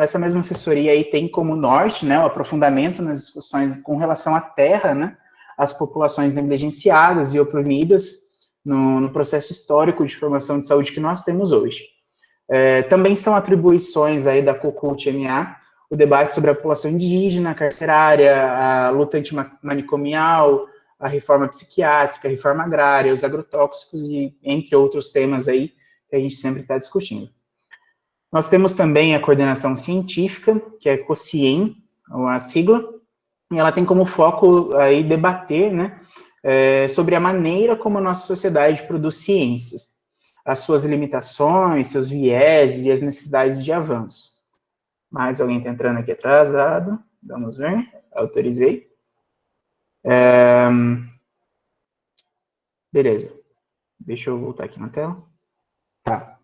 Essa mesma assessoria aí tem como norte, né, o aprofundamento nas discussões com relação à terra, né, as populações negligenciadas e oprimidas no processo histórico de formação de saúde que nós temos hoje. Também são atribuições aí da COCULT-MA, o debate sobre a população indígena, carcerária, a luta antimanicomial, a reforma psiquiátrica, a reforma agrária, os agrotóxicos e entre outros temas aí que a gente sempre está discutindo. Nós temos também a coordenação científica, que é COCIEM, a sigla, e ela tem como foco aí debater, né, sobre a maneira como a nossa sociedade produz ciências, as suas limitações, seus vieses e as necessidades de avanço. Mais alguém está entrando aqui atrasado, vamos ver, autorizei. Beleza, deixa eu voltar aqui na tela. Tá.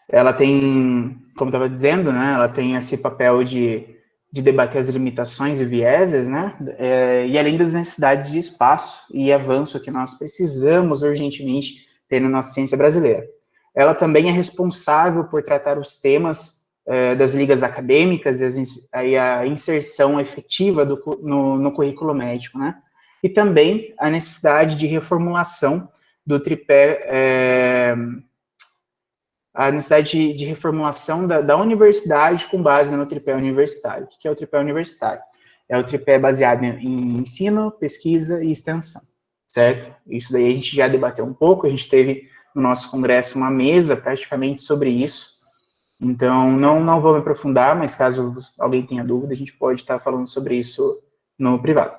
Ela tem, como estava dizendo, né, ela tem esse papel de debater as limitações e vieses, né, e além das necessidades de espaço e avanço que nós precisamos urgentemente ter na nossa ciência brasileira. Ela também é responsável por tratar os temas das ligas acadêmicas e a inserção efetiva no currículo médico, né, e também a necessidade de reformulação do tripé, a necessidade de reformulação da universidade com base no tripé universitário. O que é o tripé universitário? É o tripé baseado em ensino, pesquisa e extensão, certo? Isso daí a gente já debateu um pouco, a gente teve no nosso congresso uma mesa praticamente sobre isso, então não vou me aprofundar, mas caso alguém tenha dúvida, a gente pode estar falando sobre isso no privado.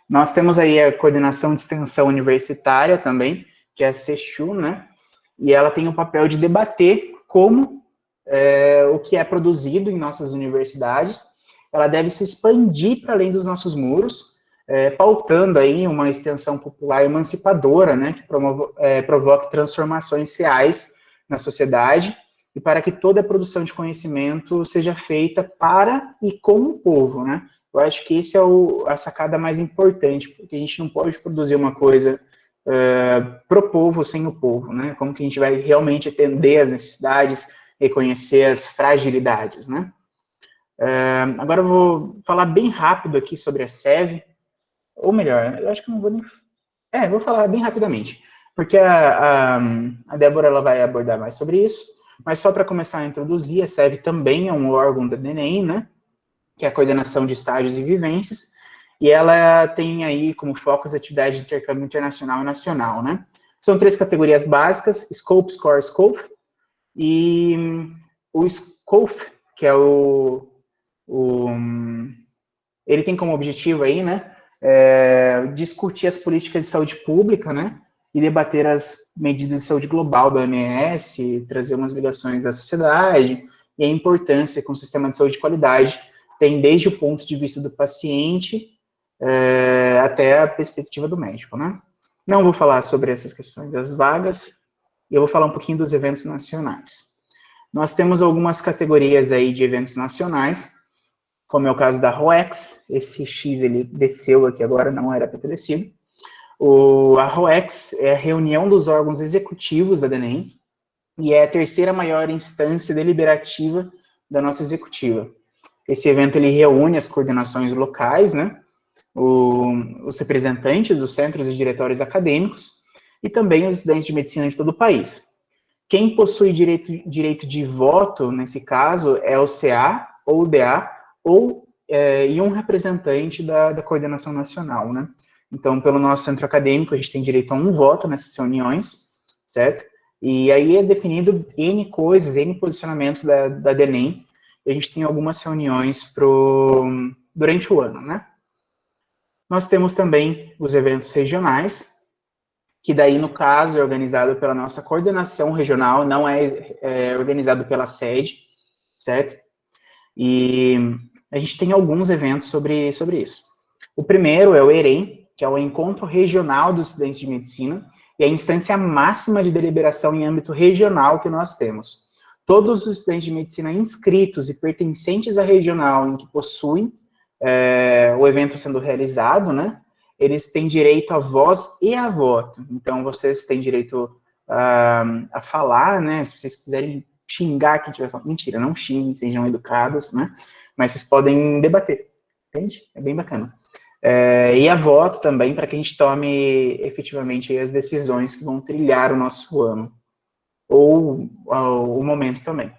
Nós temos aí a coordenação de extensão universitária também, que é a CECHU, né? E ela tem o papel de debater como o que é produzido em nossas universidades, ela deve se expandir para além dos nossos muros, pautando aí uma extensão popular emancipadora, né, que provoque transformações reais na sociedade, e para que toda a produção de conhecimento seja feita para e com o povo, né? Eu acho que esse é a sacada mais importante, porque a gente não pode produzir uma coisa pro povo sem o povo, né? Como que a gente vai realmente atender as necessidades, reconhecer as fragilidades, né? Agora eu vou falar bem rápido aqui sobre a SEV, ou melhor, eu acho que não vou nem... vou falar bem rapidamente, porque a Débora ela vai abordar mais sobre isso, mas só para começar a introduzir, a SEV também é um órgão da DNEM, né? Que é a coordenação de estágios e vivências, e ela tem aí como foco as atividades de intercâmbio internacional e nacional, né? São 3 categorias básicas, Scope, Score, Scope, e o Scope, que é ele tem como objetivo aí, né, discutir as políticas de saúde pública, né, e debater as medidas de saúde global da OMS, trazer umas ligações da sociedade, e a importância que um sistema de saúde de qualidade tem desde o ponto de vista do paciente até a perspectiva do médico, né? Não vou falar sobre essas questões das vagas, e eu vou falar um pouquinho dos eventos nacionais. Nós temos algumas categorias aí de eventos nacionais, como é o caso da ROEX, esse X ele desceu aqui agora, não era para ter descido. A ROEX é a reunião dos órgãos executivos da DNEM, e é a terceira maior instância deliberativa da nossa executiva. Esse evento ele reúne as coordenações locais, né, os representantes dos centros e diretórios acadêmicos e também os estudantes de medicina de todo o país. Quem possui direito de voto, nesse caso, é o CA ou o DA, e um representante da coordenação nacional, né? Então, pelo nosso centro acadêmico, a gente tem direito a um voto nessas reuniões, certo? E aí é definido N coisas, N posicionamentos da DNEM, e a gente tem algumas reuniões durante o ano, né? Nós temos também os eventos regionais, que daí, no caso, é organizado pela nossa coordenação regional, não é organizado pela sede, certo? E a gente tem alguns eventos sobre isso. O primeiro é o EREM, que é o Encontro Regional dos Estudantes de Medicina, e a instância máxima de deliberação em âmbito regional que nós temos. Todos os estudantes de medicina inscritos e pertencentes à regional em que possuem o evento sendo realizado, né, eles têm direito a voz e a voto. Então, vocês têm direito a falar, né, se vocês quiserem xingar quem estiver falando. Mentira, não xinguem, sejam educados, né? Mas vocês podem debater, entende? É bem bacana. E a voto também para que a gente tome efetivamente as decisões que vão trilhar o nosso ano, ou o momento também.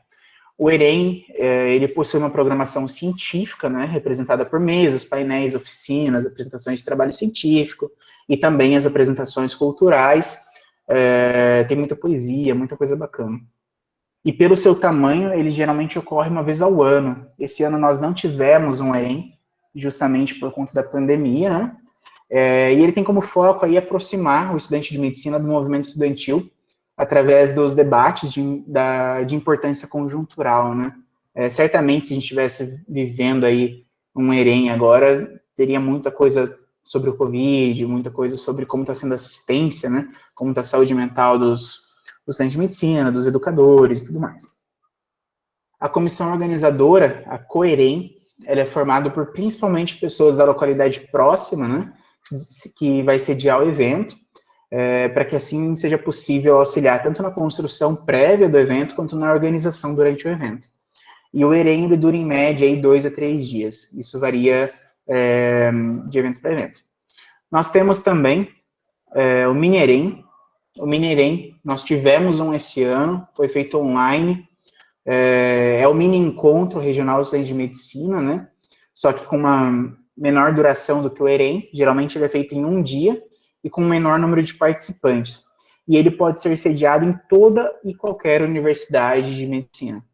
O EREM, ele possui uma programação científica, né, representada por mesas, painéis, oficinas, apresentações de trabalho científico, e também as apresentações culturais. Tem muita poesia, muita coisa bacana. E pelo seu tamanho, ele geralmente ocorre uma vez ao ano. Esse ano nós não tivemos um EREM, justamente por conta da pandemia, né? E ele tem como foco aí aproximar o estudante de medicina do movimento estudantil através dos debates de importância conjuntural, né? Certamente, se a gente estivesse vivendo aí um EREM agora, teria muita coisa sobre o Covid, muita coisa sobre como está sendo a assistência, né? Como está a saúde mental dos estudantes de medicina, dos educadores e tudo mais. A comissão organizadora, a COEREM, ela é formada por principalmente pessoas da localidade próxima, né? Que vai sediar o evento, para que assim seja possível auxiliar tanto na construção prévia do evento, quanto na organização durante o evento. E o EREM, ele dura em média aí 2 a 3 dias, isso varia de evento para evento. Nós temos também o Mini-EREM. O Mini-EREM, nós tivemos um esse ano, foi feito online, é o mini encontro regional dos estudantes de medicina, né? Só que com uma menor duração do que o EREM, geralmente ele é feito em um dia e com um menor número de participantes. E ele pode ser sediado em toda e qualquer universidade de medicina.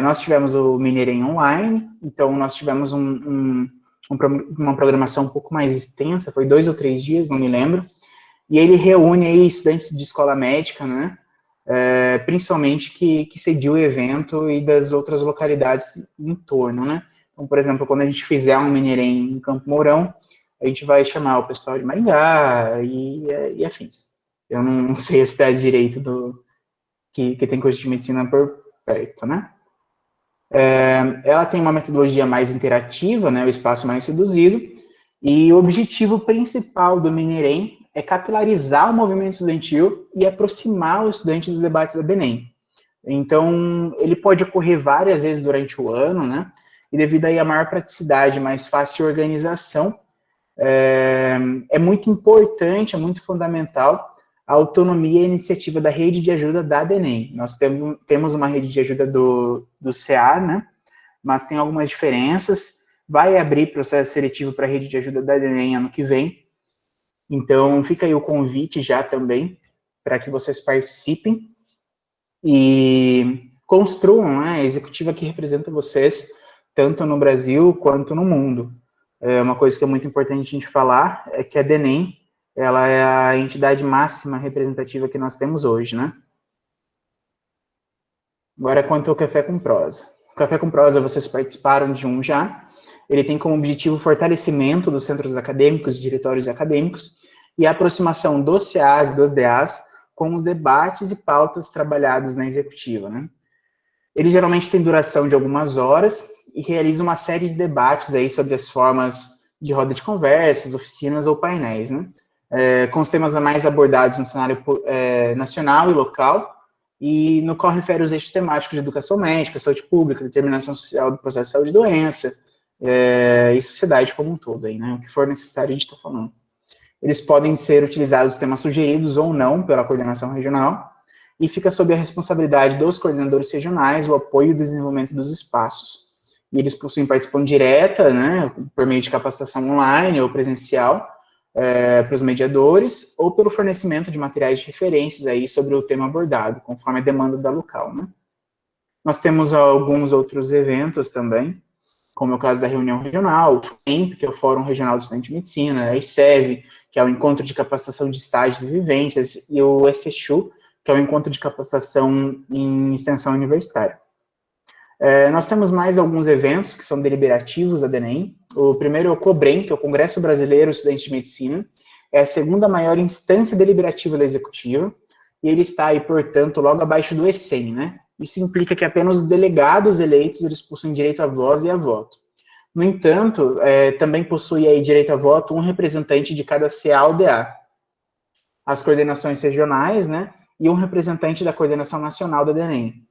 Nós tivemos o mini EREM online, então nós tivemos uma programação um pouco mais extensa, foi 2 ou 3 dias, não me lembro, e ele reúne aí estudantes de escola médica, né? Principalmente que cediu o evento e das outras localidades em torno, né? Então, por exemplo, quando a gente fizer um mini EREM em Campo Mourão, a gente vai chamar o pessoal de Maringá e afins. Eu não sei a cidade direito que tem curso de medicina por perto, né? Ela tem uma metodologia mais interativa, né? O espaço mais reduzido, e o objetivo principal do mini EREM é capilarizar o movimento estudantil e aproximar o estudante dos debates da BENEM. Então, ele pode ocorrer várias vezes durante o ano, né? E devido aí à maior praticidade, mais fácil organização, é muito importante, é muito fundamental a autonomia e a iniciativa da rede de ajuda da BENEM. Nós temos uma rede de ajuda do CA, né? Mas tem algumas diferenças. Vai abrir processo seletivo para a rede de ajuda da BENEM ano que vem. Então, fica aí o convite já também, para que vocês participem e construam, né, a executiva que representa vocês, tanto no Brasil quanto no mundo. Uma coisa que é muito importante a gente falar é que a DENEM, ela é a entidade máxima representativa que nós temos hoje, né? Agora, quanto ao Café com Prosa. O Café com Prosa, vocês participaram de um já. Ele tem como objetivo o fortalecimento dos centros acadêmicos e diretórios acadêmicos e a aproximação dos CAs e dos DAs com os debates e pautas trabalhados na executiva, né? Ele geralmente tem duração de algumas horas e realiza uma série de debates aí sobre as formas de roda de conversas, oficinas ou painéis, né? Com os temas mais abordados no cenário nacional e local, e no qual refere os eixos temáticos de educação médica, saúde pública, determinação social do processo de saúde e doença, e sociedade como um todo, aí, né? O que for necessário a gente está falando. Eles podem ser utilizados temas sugeridos ou não pela coordenação regional, e fica sob a responsabilidade dos coordenadores regionais o apoio e desenvolvimento dos espaços. E eles possuem participação direta, né, por meio de capacitação online ou presencial, para os mediadores, ou pelo fornecimento de materiais de referências aí sobre o tema abordado, conforme a demanda da local, né. Nós temos alguns outros eventos também, como é o caso da reunião regional, o FEMP, que é o Fórum Regional do Estudante de Medicina, a ICEV, que é o Encontro de Capacitação de Estágios e Vivências, e o ESECHU, que é o Encontro de Capacitação em Extensão Universitária. Nós temos mais alguns eventos que são deliberativos da DENEM. O primeiro é o COBREM, que é o Congresso Brasileiro Estudante de Medicina, é a segunda maior instância deliberativa da Executiva, e ele está aí, portanto, logo abaixo do ECEM, né? Isso implica que apenas os delegados eleitos, eles possuem direito a voz e a voto. No entanto, também possui aí direito a voto um representante de cada CA ou DA. As coordenações regionais, né? E um representante da coordenação nacional da DENEM.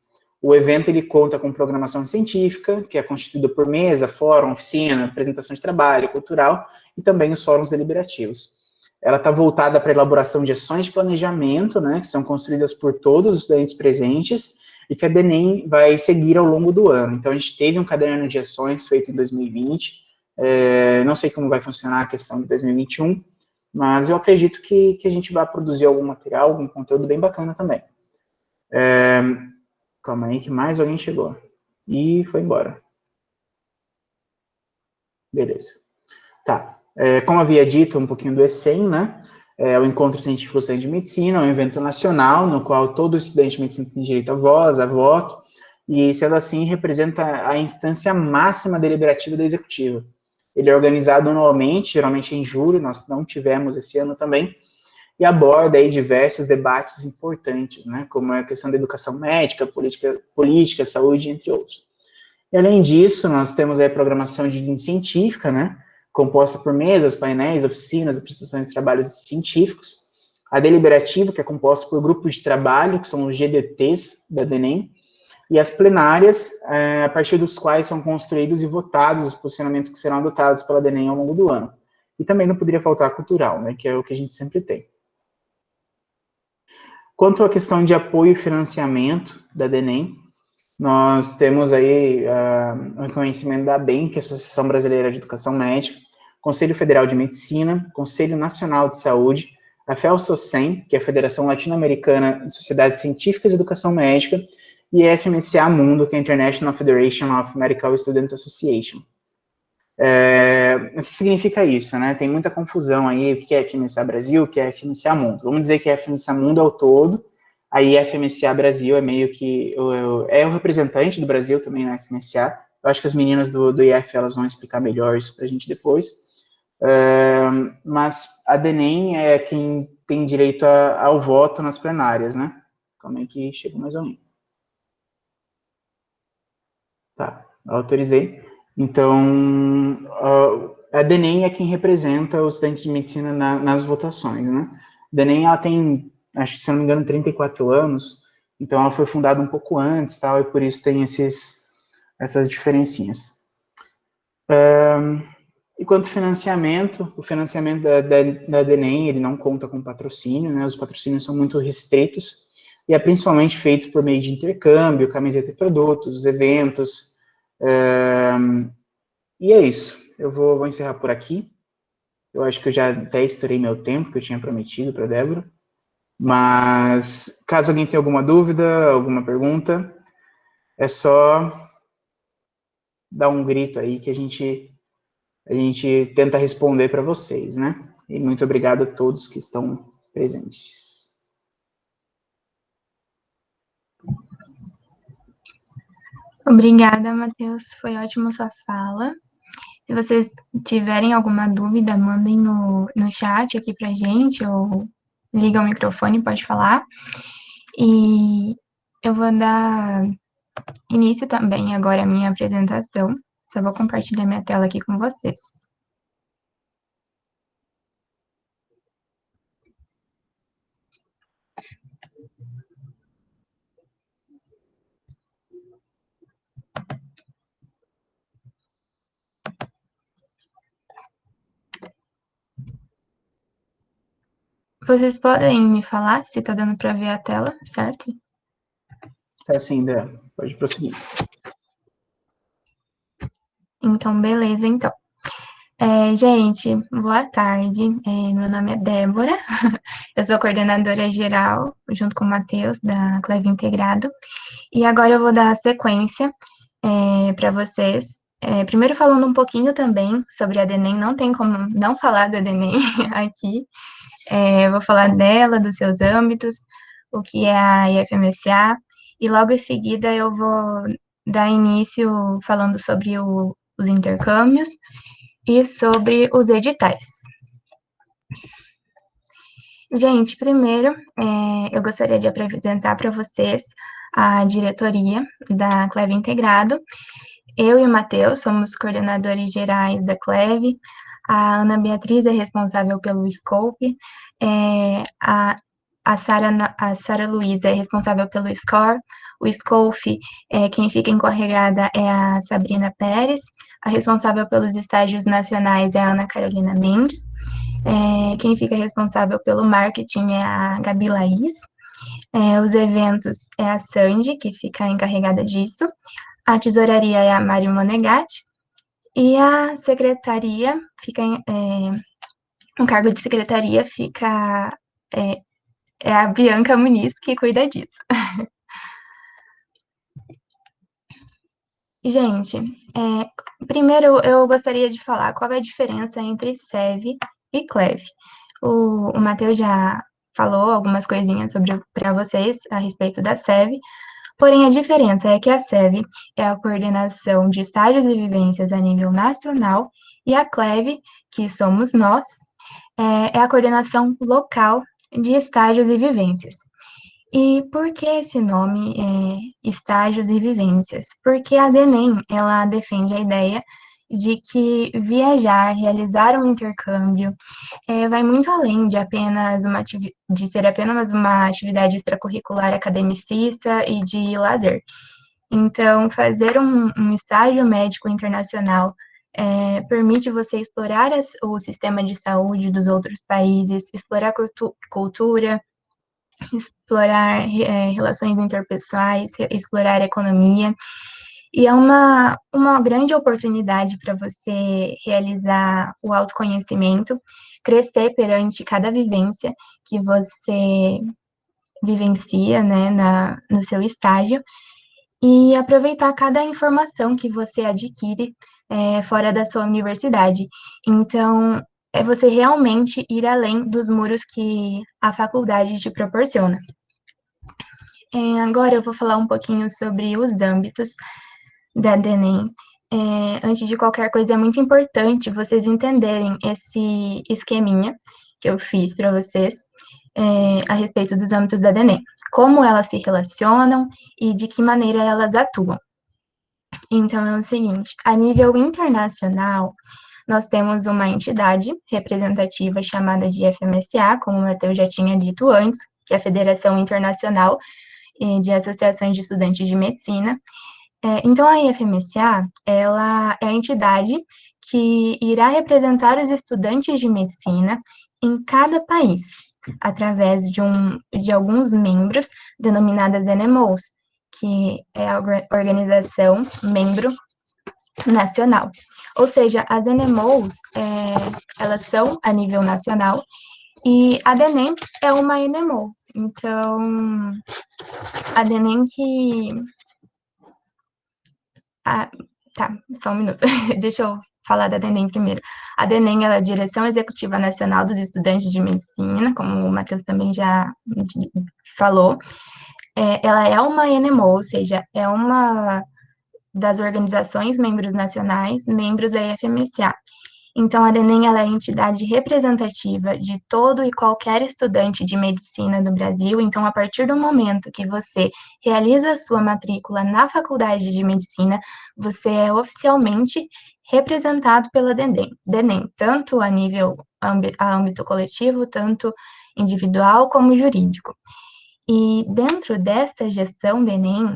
O evento ele conta com programação científica, que é constituída por mesa, fórum, oficina, apresentação de trabalho, cultural, e também os fóruns deliberativos. Ela está voltada para a elaboração de ações de planejamento, né, que são construídas por todos os estudantes presentes, e que a DENEM vai seguir ao longo do ano. Então, a gente teve um caderno de ações feito em 2020, não sei como vai funcionar a questão de 2021, mas eu acredito que a gente vai produzir algum material, algum conteúdo bem bacana também. Calma aí, que mais alguém chegou. E foi embora. Beleza. Tá. Como havia dito, um pouquinho do ECEM, né? O Encontro Científico Estudante de Medicina, é um evento nacional, no qual todo estudante de medicina tem direito a voz, a voto, e, sendo assim, representa a instância máxima deliberativa da executiva. Ele é organizado anualmente, geralmente em julho, nós não tivemos esse ano também, e aborda aí diversos debates importantes, né, como a questão da educação médica, política, saúde, entre outros. E, além disso, nós temos aí a programação de científica, né, composta por mesas, painéis, oficinas, apresentações de trabalhos científicos, a deliberativa, que é composta por grupos de trabalho, que são os GDTs da DENEM, e as plenárias, a partir dos quais são construídos e votados os posicionamentos que serão adotados pela DENEM ao longo do ano. E também não poderia faltar a cultural, né, que é o que a gente sempre tem. Quanto à questão de apoio e financiamento da DENEM, nós temos aí o reconhecimento da ABEM, que é a Associação Brasileira de Educação Médica, Conselho Federal de Medicina, Conselho Nacional de Saúde, a FELSOCEM, que é a Federação Latino-Americana de Sociedades Científicas de Educação Médica, e a FMCA Mundo, que é a International Federation of Medical Students Association. O que significa isso, né? Tem muita confusão aí, o que é FMCA Brasil, o que é FMCA Mundo. Vamos dizer que a FMCA Mundo é o todo, aí a FMCA Brasil é meio que, é o representante do Brasil também na FMCA. Eu acho que as meninas do IF, elas vão explicar melhor isso pra gente depois. Mas a DENEM é quem tem direito ao voto nas plenárias, né? Calma aí que chega mais ou menos. Tá, autorizei. Então, a DENEM é quem representa os estudantes de medicina nas votações, né? A DENEM, ela tem, acho que, se não me engano, 34 anos, então ela foi fundada um pouco antes, tal, e por isso tem essas diferencinhas. E quanto ao financiamento, o financiamento da DENEM, ele não conta com patrocínio, né? Os patrocínios são muito restritos, e é principalmente feito por meio de intercâmbio, camiseta e produtos, eventos, e é isso. Eu vou encerrar por aqui. Eu acho que eu já até estourei meu tempo, que eu tinha prometido para a Débora. Mas, caso alguém tenha alguma dúvida, alguma pergunta, é só dar um grito aí que a gente tenta responder para vocês, né? E muito obrigado a todos que estão presentes. Obrigada, Matheus. Foi ótima sua fala. Se vocês tiverem alguma dúvida, mandem no chat aqui pra gente, ou liga o microfone, pode falar. E eu vou dar início também agora à minha apresentação. Só vou compartilhar minha tela aqui com vocês. Vocês podem me falar se tá dando para ver a tela, certo? Tá sim, Débora. Pode prosseguir. Então, beleza, então. Gente, boa tarde. Meu nome é Débora. Eu sou coordenadora geral, junto com o Matheus, da Cleve Integrado. E agora eu vou dar a sequência para vocês. Primeiro falando um pouquinho também sobre a DENEM, não tem como não falar da DENEM aqui. Eu vou falar dela, dos seus âmbitos, o que é a IFMSA, e logo em seguida eu vou dar início falando sobre os intercâmbios e sobre os editais. Gente, primeiro, eu gostaria de apresentar para vocês a diretoria da Cleve Integrado. Eu e o Matheus somos coordenadores gerais da Cleve. A Ana Beatriz é responsável pelo Scope. A a Sara Luísa é responsável pelo SCORE, o SCOLF, quem fica encarregada é a Sabrina Pérez, a responsável pelos estágios nacionais é a Ana Carolina Mendes, quem fica responsável pelo marketing é a Gabi Laís, os eventos é a Sandy, que fica encarregada disso, a tesouraria é a Mari Monegatti, e a secretaria fica, o cargo de secretaria fica, é a Bianca Muniz, que cuida disso. Gente, primeiro eu gostaria de falar qual é a diferença entre SEV e CLEV. O Matheus já falou algumas coisinhas para vocês a respeito da SEV, porém a diferença é que a SEV é a coordenação de estágios e vivências a nível nacional e a CLEV, que somos nós, é a coordenação local de estágios e vivências. E por que esse nome estágios e vivências? Porque a DENEM, ela defende a ideia de que viajar, realizar um intercâmbio, vai muito além de ser apenas uma atividade extracurricular academicista e de lazer. Então, fazer um estágio médico internacional permite você explorar o sistema de saúde dos outros países, explorar cultura, explorar relações interpessoais, explorar economia, e é uma grande oportunidade para você realizar o autoconhecimento, crescer perante cada vivência que você vivencia, né, no seu estágio, e aproveitar cada informação que você adquire fora da sua universidade. Então, é você realmente ir além dos muros que a faculdade te proporciona. Agora eu vou falar um pouquinho sobre os âmbitos da DENEM. Antes de qualquer coisa, é muito importante vocês entenderem esse esqueminha que eu fiz para vocês a respeito dos âmbitos da DENEM, como elas se relacionam e de que maneira elas atuam. Então, é o seguinte, a nível internacional, nós temos uma entidade representativa chamada de FMSA, como o Matheus já tinha dito antes, que é a Federação Internacional de Associações de Estudantes de Medicina. Então, a IFMSA, ela é a entidade que irá representar os estudantes de medicina em cada país, através de alguns membros, denominadas NMOs, que é a organização membro nacional. Ou seja, as NMOs, elas são a nível nacional, e a DENEM é uma NMO. Então, a DENEM que... tá, só um minuto. Deixa eu falar da DENEM primeiro. A DENEM, ela é a Direção Executiva Nacional dos Estudantes de Medicina, como o Matheus também já falou. Ela é uma NMO, ou seja, é uma das organizações membros nacionais, membros da IFMSA. Então, a DENEM, ela é a entidade representativa de todo e qualquer estudante de medicina do Brasil. Então, a partir do momento que você realiza a sua matrícula na faculdade de medicina, você é oficialmente representado pela DENEM, tanto a nível âmbito coletivo, tanto individual como jurídico. E dentro desta gestão DENEM,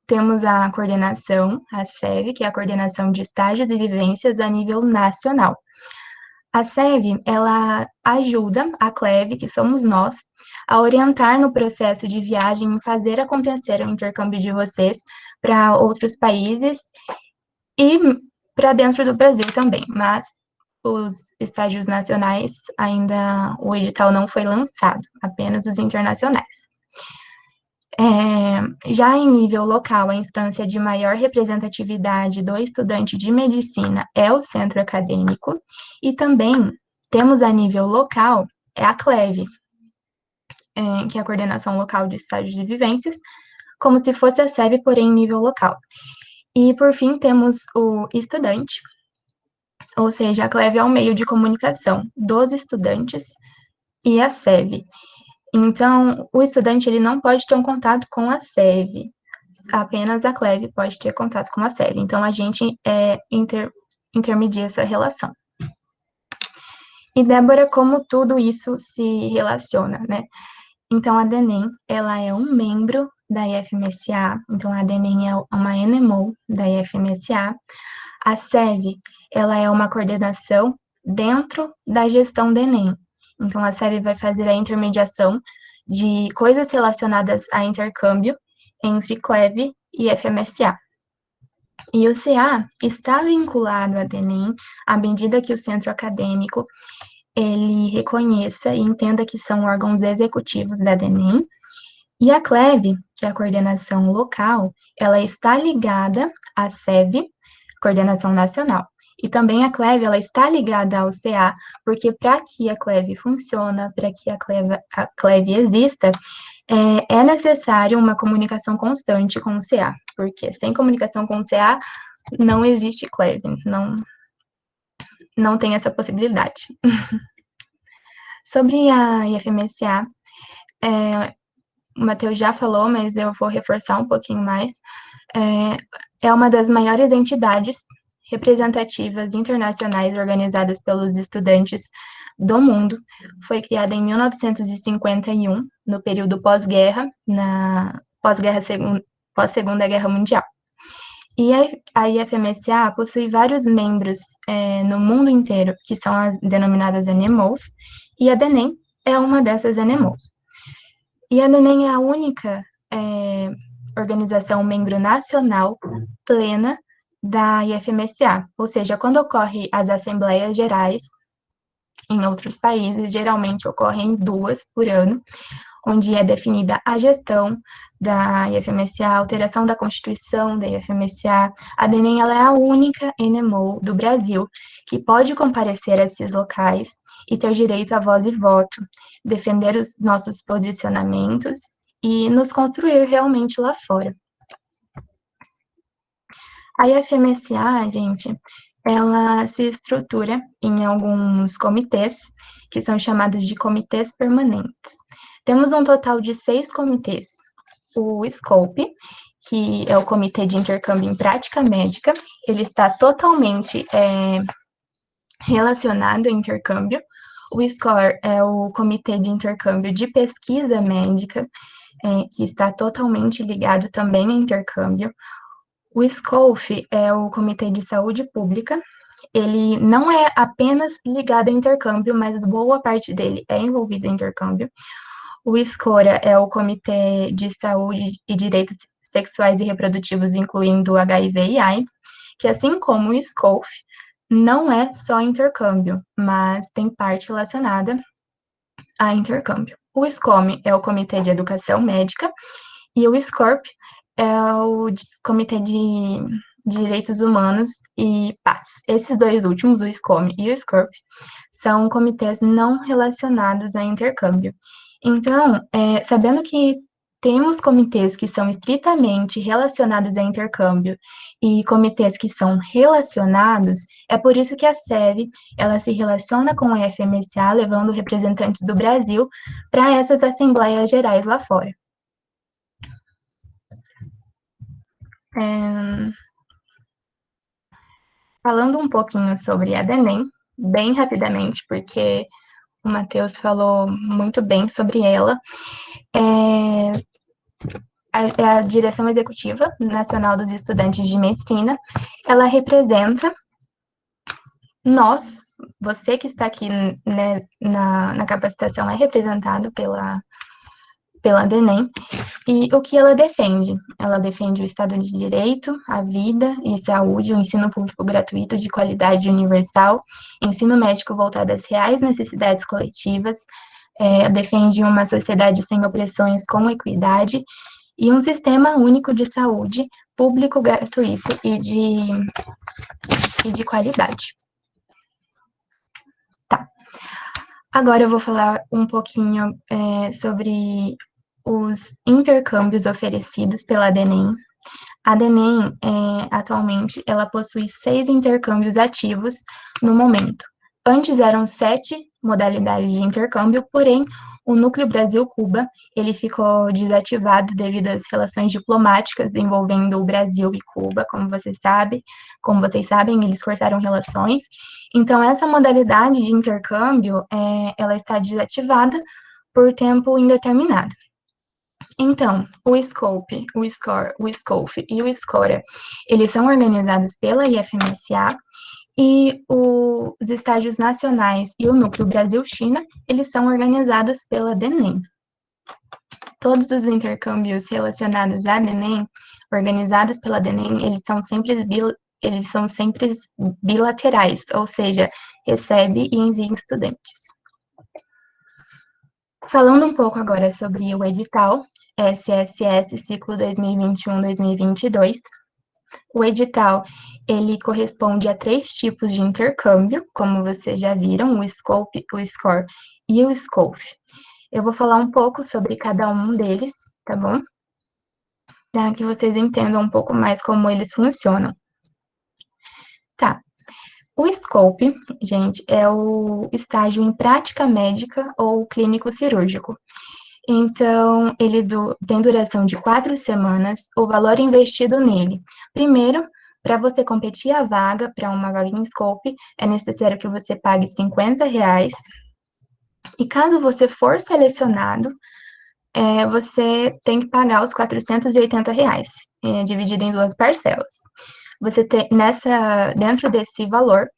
temos a coordenação, a SEV, que é a coordenação de estágios e vivências a nível nacional. A SEV, ela ajuda a CLEV, que somos nós, a orientar no processo de viagem e fazer acontecer o intercâmbio de vocês para outros países e para dentro do Brasil também, mas os estágios nacionais ainda, o edital não foi lançado, apenas os internacionais. Já em nível local, a instância de maior representatividade do estudante de medicina é o centro acadêmico, e também temos a nível local, a CLEV, que é a Coordenação Local de Estágios e Vivências, como se fosse a SEB, porém em nível local. E, por fim, temos o estudante, ou seja, a CLEV é um meio de comunicação dos estudantes e a SEB. Então, o estudante ele não pode ter um contato com a SEV, apenas a CLEV pode ter contato com a SEV. Então, a gente intermedia essa relação. E, Débora, como tudo isso se relaciona, né? Então, a DENEM, ela é um membro da IFMSA, então a DENEM é uma NMO da IFMSA. A SEV, ela é uma coordenação dentro da gestão do Enem. Então, a SEV vai fazer a intermediação de coisas relacionadas a intercâmbio entre CLEV e FMSA. E o CA está vinculado à DENEM à medida que o centro acadêmico ele reconheça e entenda que são órgãos executivos da DENEM. E a CLEV, que é a coordenação local, ela está ligada à SEV, coordenação nacional. E também a CLEV, ela está ligada ao CA, porque para que a CLEV funcione, para que a CLEV exista, é necessário uma comunicação constante com o CA, porque sem comunicação com o CA não existe CLEV, não tem essa possibilidade. Sobre a IFMSA, o Matheus já falou, mas eu vou reforçar um pouquinho mais, é uma das maiores entidades representativas internacionais organizadas pelos estudantes do mundo. Foi criada em 1951, no período pós-guerra, pós-Segunda Guerra Mundial. E a IFMSA possui vários membros no mundo inteiro, que são as denominadas NMOs, e a DENEM é uma dessas NMOs. E a DENEM é a única organização membro nacional plena da IFMSA, ou seja, quando ocorre as assembleias gerais em outros países, geralmente ocorrem 2 por ano, onde é definida a gestão da IFMSA, a alteração da Constituição da IFMSA. A DENEM ela é a única NMO do Brasil que pode comparecer a esses locais e ter direito a voz e voto, defender os nossos posicionamentos e nos construir realmente lá fora. A IFMSA, gente, ela se estrutura em alguns comitês, que são chamados de comitês permanentes. Temos um total de 6 comitês. O SCOPE, que é o Comitê de Intercâmbio em Prática Médica, ele está totalmente relacionado a intercâmbio. O SCORE é o Comitê de Intercâmbio de Pesquisa Médica, que está totalmente ligado também a intercâmbio. O SCOF é o Comitê de Saúde Pública. Ele não é apenas ligado a intercâmbio, mas boa parte dele é envolvido em intercâmbio. O SCORA é o Comitê de Saúde e Direitos Sexuais e Reprodutivos, incluindo HIV e AIDS, que assim como o SCOF, não é só intercâmbio, mas tem parte relacionada a intercâmbio. O SCOME é o Comitê de Educação Médica e o SCORP é o Comitê de Direitos Humanos e Paz. Esses 2 últimos, o SCOME e o SCORP, são comitês não relacionados a intercâmbio. Então, sabendo que temos comitês que são estritamente relacionados a intercâmbio e comitês que são relacionados, é por isso que a SEV, ela se relaciona com a FMSA, levando representantes do Brasil para essas assembleias gerais lá fora. Falando um pouquinho sobre a DENEM, bem rapidamente, porque o Matheus falou muito bem sobre ela, a Direção Executiva Nacional dos Estudantes de Medicina, ela representa nós, você que está aqui, né, na capacitação é representado pela DENEM, e o que ela defende? Ela defende o Estado de Direito, a vida e saúde, o ensino público gratuito de qualidade universal, ensino médico voltado às reais necessidades coletivas, defende uma sociedade sem opressões com equidade e um sistema único de saúde público gratuito e de qualidade. Tá. Agora eu vou falar um pouquinho sobre os intercâmbios oferecidos pela DENEM. A DENEM, atualmente, ela possui 6 intercâmbios ativos no momento. Antes eram 7 modalidades de intercâmbio, porém, o Núcleo Brasil-Cuba, ele ficou desativado devido às relações diplomáticas envolvendo o Brasil e Cuba, como vocês sabem, eles cortaram relações. Então, essa modalidade de intercâmbio, ela está desativada por tempo indeterminado. Então, o Scope, o SCORE, o SCOFE e o SCORA, eles são organizados pela IFMSA, e os estágios nacionais e o Núcleo Brasil-China, eles são organizados pela DENEM. Todos os intercâmbios relacionados à DENEM, organizados pela DENEM, eles são sempre bilaterais, ou seja, recebe e envia estudantes. Falando um pouco agora sobre o edital, SSS Ciclo 2021-2022, o edital, ele corresponde a 3 tipos de intercâmbio, como vocês já viram, o Scope, o SCORE e o SCOFE. Eu vou falar um pouco sobre cada um deles, tá bom? Para que vocês entendam um pouco mais como eles funcionam. Tá. O Scope, gente, é o estágio em prática médica ou clínico cirúrgico. Então, ele tem duração de 4 semanas, o valor investido nele. Primeiro, para você competir a vaga, para uma vaga em Scope, é necessário que você pague R$ 50. E caso você for selecionado, você tem que pagar os R$ 480, dividido em 2 parcelas. Dentro desse valor,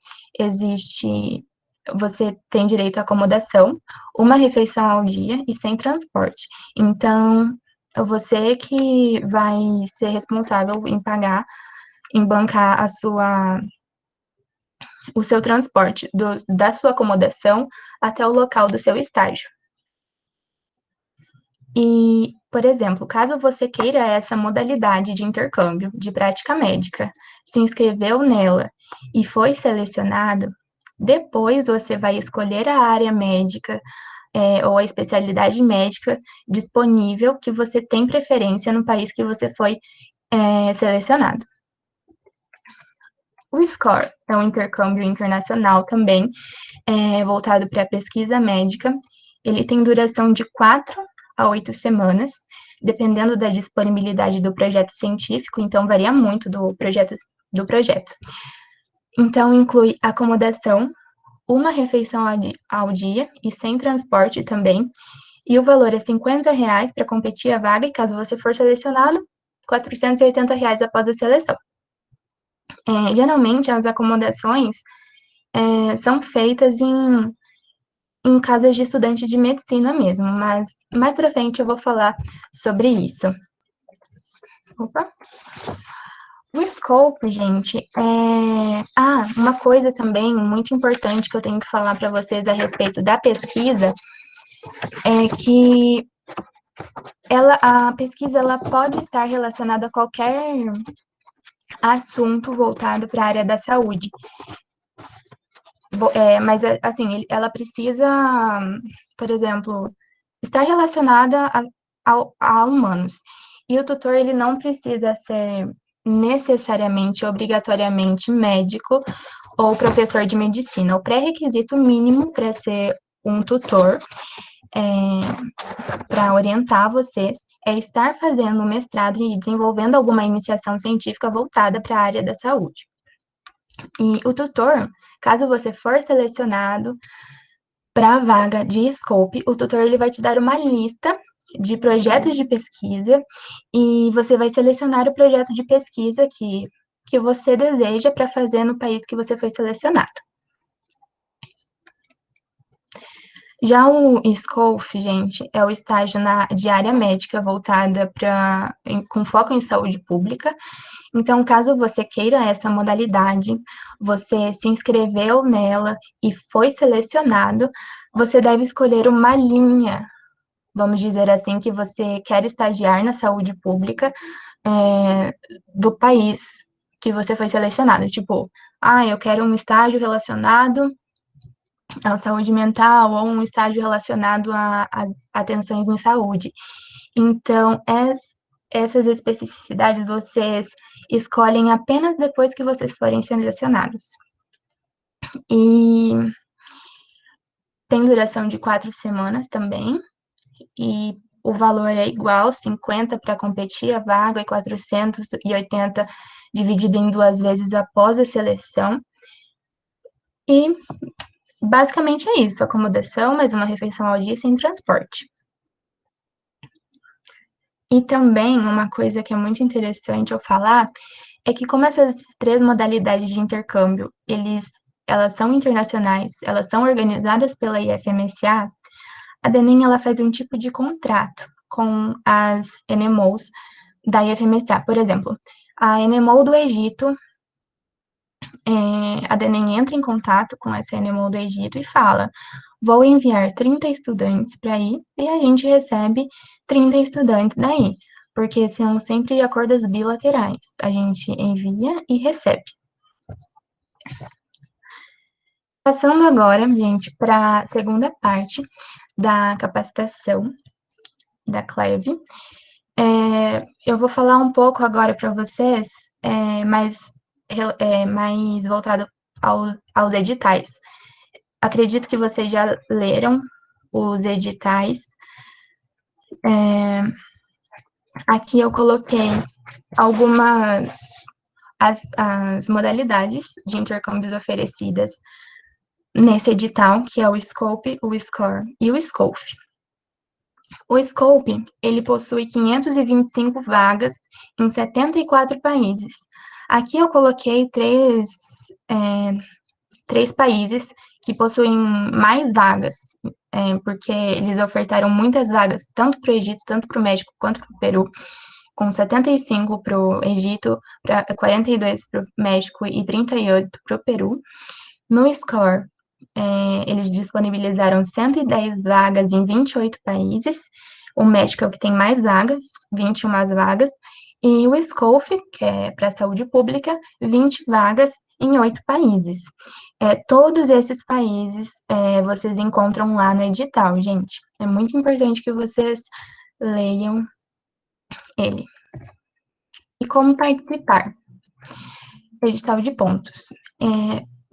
você tem direito à acomodação, uma refeição ao dia e sem transporte. Então, você que vai ser responsável em bancar o seu transporte, da sua acomodação até o local do seu estágio. E, por exemplo, caso você queira essa modalidade de intercâmbio de prática médica, se inscreveu nela e foi selecionado, depois você vai escolher a área médica ou a especialidade médica disponível que você tem preferência no país que você foi selecionado. O SCORE é um intercâmbio internacional também, voltado para a pesquisa médica. Ele tem duração de 4 a 8 semanas, dependendo da disponibilidade do projeto científico, então varia muito do projeto. Então, inclui acomodação, uma refeição ao dia e sem transporte também, e o valor é R$ 50 para competir a vaga, e caso você for selecionado, R$ 480 após a seleção. Geralmente, as acomodações são feitas em casas de estudante de medicina mesmo, mas mais pra frente eu vou falar sobre isso. Opa! O Scope, gente, uma coisa também muito importante que eu tenho que falar para vocês a respeito da pesquisa é que a pesquisa ela pode estar relacionada a qualquer assunto voltado para a área da saúde. Mas, assim, ela precisa, por exemplo, estar relacionada a humanos. E o tutor, ele não precisa ser necessariamente, obrigatoriamente médico ou professor de medicina. O pré-requisito mínimo para ser um tutor, para orientar vocês, é estar fazendo um mestrado e desenvolvendo alguma iniciação científica voltada para a área da saúde. E o tutor, caso você for selecionado para a vaga de Scope, o tutor ele vai te dar uma lista de projetos de pesquisa e você vai selecionar o projeto de pesquisa que você deseja para fazer no país que você foi selecionado. Já o SCOFE, gente, é o estágio de área médica voltada com foco em saúde pública. Então, caso você queira essa modalidade, você se inscreveu nela e foi selecionado, você deve escolher uma linha, vamos dizer assim, que você quer estagiar na saúde pública do país que você foi selecionado. Tipo, eu quero um estágio relacionado à saúde mental ou um estágio relacionado às atenções em saúde. Então, essas especificidades vocês escolhem apenas depois que vocês forem selecionados. E tem duração de 4 semanas também, e o valor é igual, 50 para competir a vaga e 480 dividido em 2 vezes após a seleção. E basicamente é isso, acomodação, mais uma refeição ao dia sem transporte. E também uma coisa que é muito interessante eu falar é que como essas 3 modalidades de intercâmbio, elas são internacionais, elas são organizadas pela IFMSA, a DENEM ela faz um tipo de contrato com as NMOs da IFMSA. Por exemplo, a NMO do Egito, a DENEM entra em contato com essa NMO do Egito e fala: vou enviar 30 estudantes para aí, e a gente recebe 30 estudantes daí, porque são sempre acordos bilaterais. A gente envia e recebe. Passando agora, gente, para a segunda parte da capacitação da CLEV. Eu vou falar um pouco agora para vocês, mais voltado aos editais. Acredito que vocês já leram os editais. Aqui eu coloquei algumas as modalidades de intercâmbios oferecidas nesse edital, que é o Scope, o Score e o Scope. O Scope, ele possui 525 vagas em 74 países. Aqui eu coloquei três países que possuem mais vagas, porque eles ofertaram muitas vagas, tanto para o Egito, tanto para o México, quanto para o Peru, com 75 para o Egito, 42 para o México e 38 para o Peru. No Score, eles disponibilizaram 110 vagas em 28 países, o México é o que tem mais vagas, 21 vagas, e o SCOFE, que é para a saúde pública, 20 vagas em 8 países. Todos esses países vocês encontram lá no edital, gente. É muito importante que vocês leiam ele. E como participar? Edital de pontos.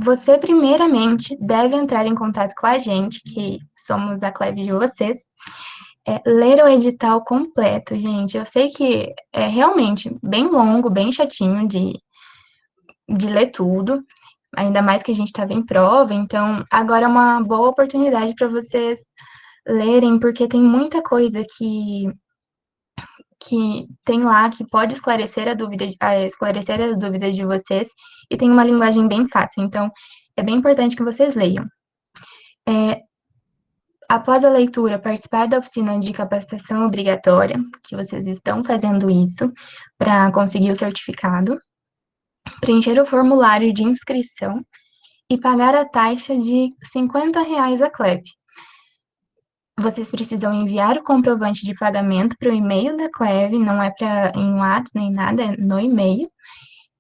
Você, primeiramente, deve entrar em contato com a gente, que somos a CLEV de vocês, ler o edital completo, gente. Eu sei que é realmente bem longo, bem chatinho de ler tudo, ainda mais que a gente estava em prova, então agora é uma boa oportunidade para vocês lerem, porque tem muita coisa que tem lá que pode esclarecer esclarecer as dúvidas de vocês, e tem uma linguagem bem fácil, então é bem importante que vocês leiam. Após a leitura, participar da oficina de capacitação obrigatória, que vocês estão fazendo isso para conseguir o certificado, preencher o formulário de inscrição e pagar a taxa de R$ 50 à CLEV. Vocês precisam enviar o comprovante de pagamento para o e-mail da CLEV, não é em WhatsApp nem nada, é no e-mail,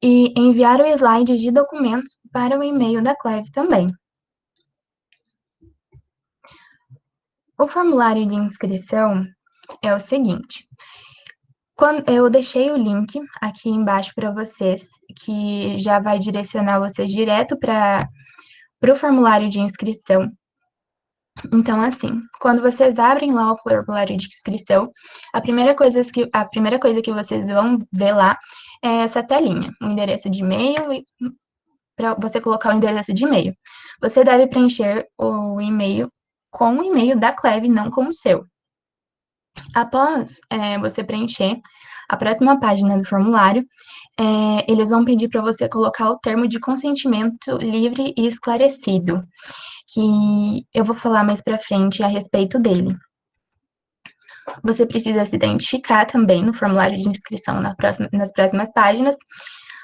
e enviar o slide de documentos para o e-mail da CLEV também. O formulário de inscrição é o seguinte: eu deixei o link aqui embaixo para vocês, que já vai direcionar vocês direto para o formulário de inscrição. Então, assim, quando vocês abrem lá o formulário de inscrição, a primeira coisa que vocês vão ver lá é essa telinha, um endereço de e-mail, para você colocar o endereço de e-mail. Você deve preencher o e-mail com o e-mail da CLEV, não com o seu. Após você preencher a próxima página do formulário, eles vão pedir para você colocar o termo de consentimento livre e esclarecido, que eu vou falar mais para frente a respeito dele. Você precisa se identificar também no formulário de inscrição nas próximas páginas.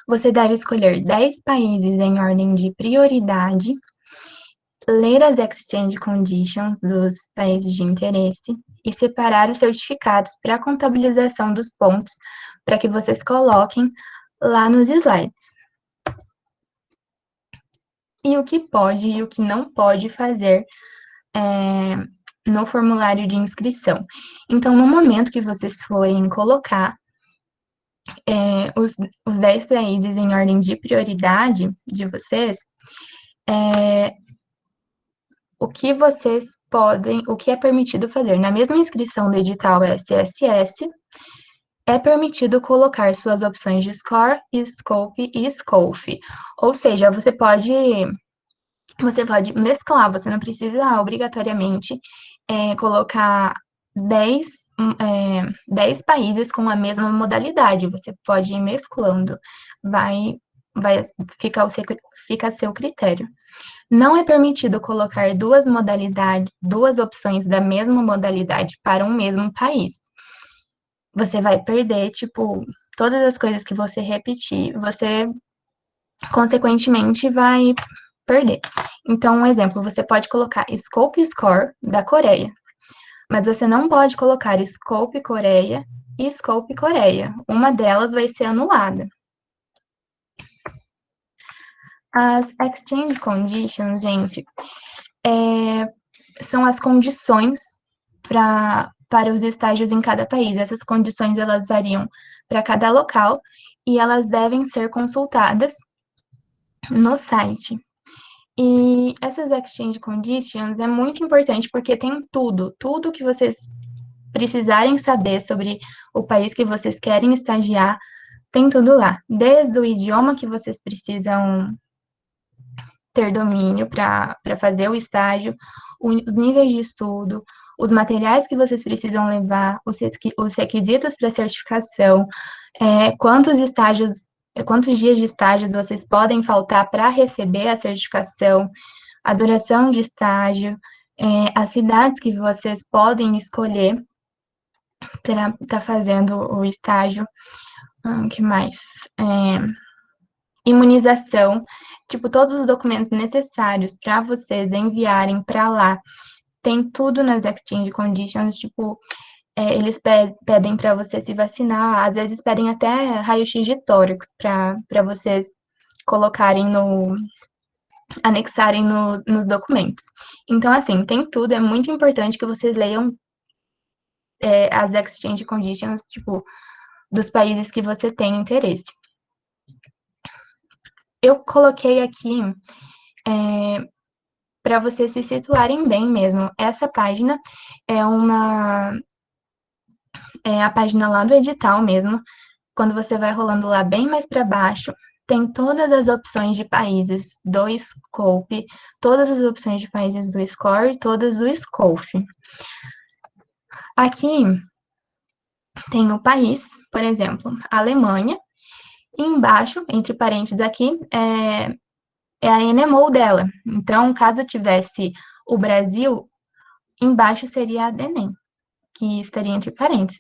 Você deve escolher 10 países em ordem de prioridade, ler as exchange conditions dos países de interesse e separar os certificados para a contabilização dos pontos para que vocês coloquem lá nos slides. E o que pode e o que não pode fazer no formulário de inscrição. Então, no momento que vocês forem colocar os 10 países em ordem de prioridade de vocês, o que o que é permitido fazer. Na mesma inscrição do edital SSS, é permitido colocar suas opções de score, scope e scope. Ou seja, você pode mesclar, você não precisa obrigatoriamente colocar 10 países com a mesma modalidade, você pode ir mesclando, vai fica a seu critério. Não é permitido colocar duas opções da mesma modalidade para um mesmo país. Você vai perder, tipo, todas as coisas que você repetir, você, consequentemente, vai perder. Então, um exemplo, você pode colocar Scope Score da Coreia, mas você não pode colocar Scope Coreia e Scope Coreia. Uma delas vai ser anulada. As Exchange Conditions, gente, são as condições para os estágios em cada país. Essas condições, elas variam para cada local e elas devem ser consultadas no site. E essas Exchange Conditions é muito importante porque tem tudo que vocês precisarem saber sobre o país que vocês querem estagiar, tem tudo lá. Desde o idioma que vocês precisam ter domínio para fazer o estágio, os níveis de estudo, os materiais que vocês precisam levar, os requisitos para certificação, quantos dias de estágios vocês podem faltar para receber a certificação, a duração de estágio, as cidades que vocês podem escolher para estar fazendo o estágio, o que mais? Imunização, tipo, todos os documentos necessários para vocês enviarem para lá, tem tudo nas Exchange Conditions, tipo, eles pedem para você se vacinar, às vezes pedem até raio-x de tórax para vocês colocarem anexarem nos documentos. Então, assim, tem tudo, é muito importante que vocês leiam as Exchange Conditions, tipo, dos países que você tem interesse. Eu coloquei aqui para vocês se situarem bem mesmo. Essa página é a página lá do edital mesmo. Quando você vai rolando lá bem mais para baixo, tem todas as opções de países do Scope, todas as opções de países do Score e todas do Scope. Aqui tem o país, por exemplo, Alemanha, e embaixo, entre parênteses aqui, é a NMO dela. Então, caso tivesse o Brasil, embaixo seria a DENEM, que estaria entre parênteses.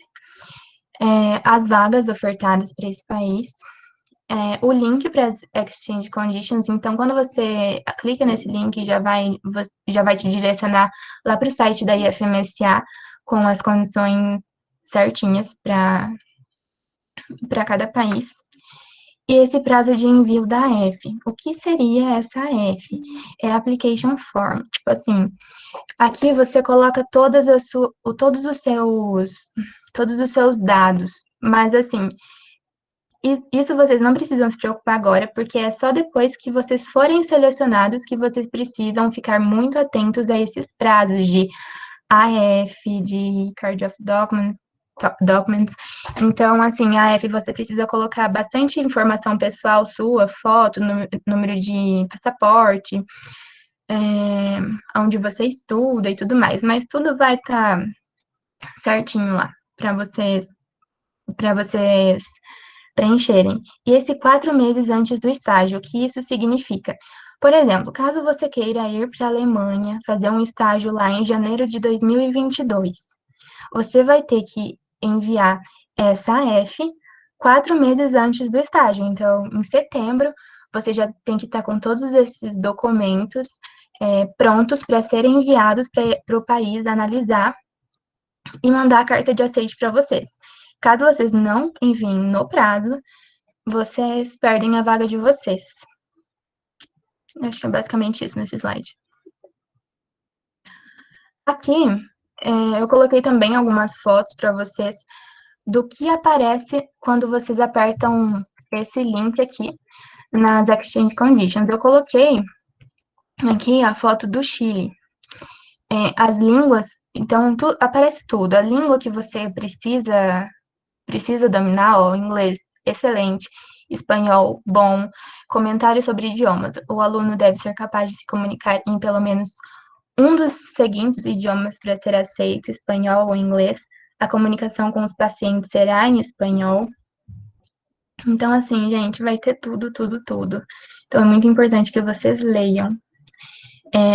As vagas ofertadas para esse país, o link para as Exchange Conditions, então, quando você clica nesse link, já vai te direcionar lá para o site da IFMSA com as condições certinhas para cada país. E esse prazo de envio da F. O que seria essa F? É a Application Form. Tipo assim, aqui você coloca todos os seus dados, mas assim, isso vocês não precisam se preocupar agora, porque é só depois que vocês forem selecionados que vocês precisam ficar muito atentos a esses prazos de AF, de Card of Documents. Então, assim, a AF você precisa colocar bastante informação pessoal sua, foto, número de passaporte, onde você estuda e tudo mais, mas tudo vai estar certinho lá para vocês preencherem. E esse 4 meses antes do estágio, o que isso significa? Por exemplo, caso você queira ir para a Alemanha, fazer um estágio lá em janeiro de 2022, você vai ter que enviar essa F 4 meses antes do estágio. Então, em setembro, você já tem que estar com todos esses documentos prontos para serem enviados para o país analisar e mandar a carta de aceite para vocês. Caso vocês não enviem no prazo, vocês perdem a vaga de vocês. Acho que é basicamente isso nesse slide. Aqui, eu coloquei também algumas fotos para vocês do que aparece quando vocês apertam esse link aqui nas Exchange Conditions. Eu coloquei aqui a foto do Chile. As línguas, então, aparece tudo. A língua que você precisa dominar, ó, inglês, excelente, espanhol, bom, comentários sobre idiomas. O aluno deve ser capaz de se comunicar em pelo menos um dos seguintes idiomas para ser aceito, espanhol ou inglês. A comunicação com os pacientes será em espanhol. Então, assim, gente, vai ter tudo, tudo, tudo. Então, é muito importante que vocês leiam.